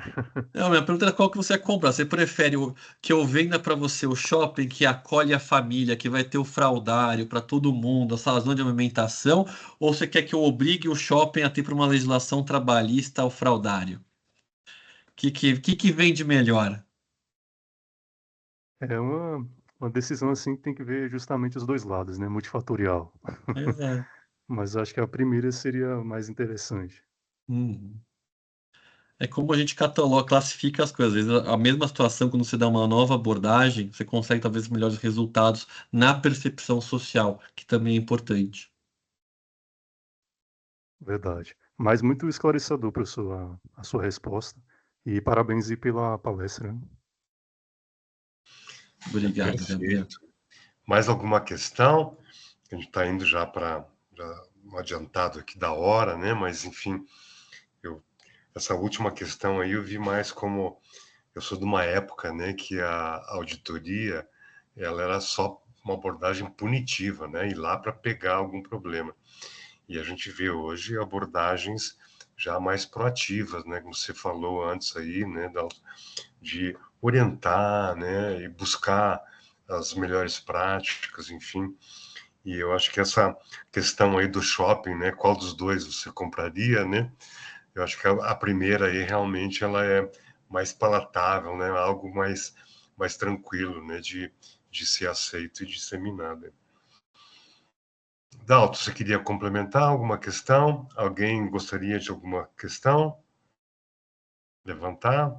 Speaker 2: Não, minha pergunta é qual que você compra? Você prefere que eu venda para você o shopping que acolhe a família, que vai ter o fraldário para todo mundo, a sala de amamentação, ou você quer que eu obrigue o shopping a ter por uma legislação trabalhista o fraldário? O que vende melhor?
Speaker 4: É uma decisão assim que tem que ver justamente os dois lados, né? Multifatorial.
Speaker 2: É.
Speaker 4: Mas acho que a primeira seria mais interessante.
Speaker 2: Uhum. É como a gente cataloga, classifica as coisas. Às vezes a mesma situação, quando você dá uma nova abordagem, você consegue talvez melhores resultados na percepção social, que também é importante.
Speaker 4: Verdade. Mas muito esclarecedor, professor, a sua resposta. E parabéns aí pela palestra.
Speaker 2: Obrigado, Gabriel.
Speaker 1: Perfeito. Mais alguma questão? A gente está indo já para um adiantado aqui da hora, né? Mas, enfim, essa última questão aí eu vi mais como... Eu sou de uma época, né, que a auditoria ela era só uma abordagem punitiva, né? Ir lá para pegar algum problema. E a gente vê hoje abordagens já mais proativas, né? Como você falou antes aí, né? De orientar, né? E buscar as melhores práticas, enfim. E eu acho que essa questão aí do shopping, né? Qual dos dois você compraria, né? Eu acho que a primeira aí realmente ela é mais palatável, né? Algo mais tranquilo, né? De ser aceito e disseminado. Dalton, você queria complementar alguma questão? Alguém gostaria de alguma questão? Levantar?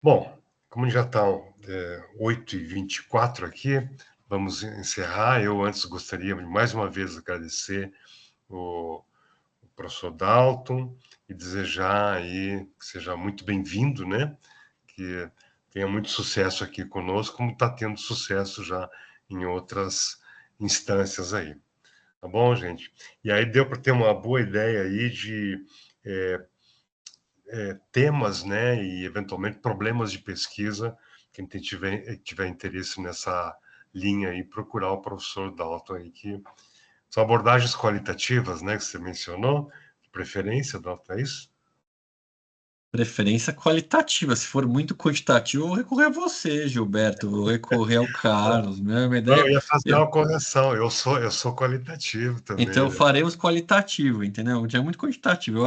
Speaker 1: Bom, como já está 8h24 aqui, vamos encerrar. Eu antes gostaria de mais uma vez agradecer o professor Dalton e desejar aí que seja muito bem-vindo, né? Que tenha muito sucesso aqui conosco, como está tendo sucesso já em outras instâncias aí. Tá bom, gente? E aí deu para ter uma boa ideia aí de temas, né, e eventualmente problemas de pesquisa. Quem tiver interesse nessa linha aí, procurar o professor Dalton aí, que são abordagens qualitativas, né, que você mencionou, de preferência, Dalton, é isso?
Speaker 2: Preferência qualitativa. Se for muito quantitativo, eu vou recorrer a você, Gilberto. Vou recorrer ao Carlos. Minha
Speaker 1: Não,
Speaker 2: ideia.
Speaker 1: eu ia fazer uma correção. Eu sou qualitativo também,
Speaker 2: Então
Speaker 1: né?
Speaker 2: faremos qualitativo, entendeu? Já é muito quantitativo.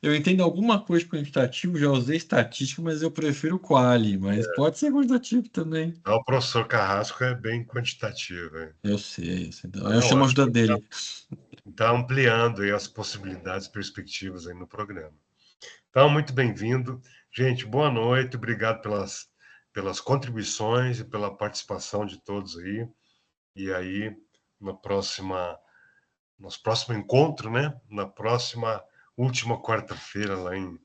Speaker 2: Eu entendo alguma coisa de quantitativo, já usei estatística, mas eu prefiro quali, mas pode ser quantitativo também.
Speaker 1: O professor Carrasco é bem quantitativo, hein?
Speaker 2: Eu sei, eu sei. Então, eu
Speaker 1: Não,
Speaker 2: chamo a
Speaker 1: acho
Speaker 2: ajuda
Speaker 1: que
Speaker 2: dele.
Speaker 1: está ampliando aí as possibilidades, perspectivas aí no programa. Então, muito bem-vindo. Gente, boa noite, obrigado pelas contribuições e pela participação de todos aí. E aí, nosso próximo encontro, né? Na próxima última quarta-feira, lá em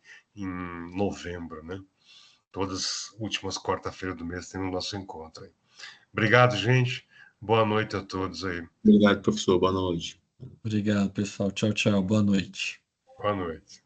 Speaker 1: novembro, né? Todas as últimas quarta-feiras do mês tem o nosso encontro aí. Obrigado, gente. Boa noite a todos aí.
Speaker 5: Obrigado, professor. Boa noite.
Speaker 2: Obrigado, pessoal. Tchau, tchau. Boa noite.
Speaker 1: Boa noite.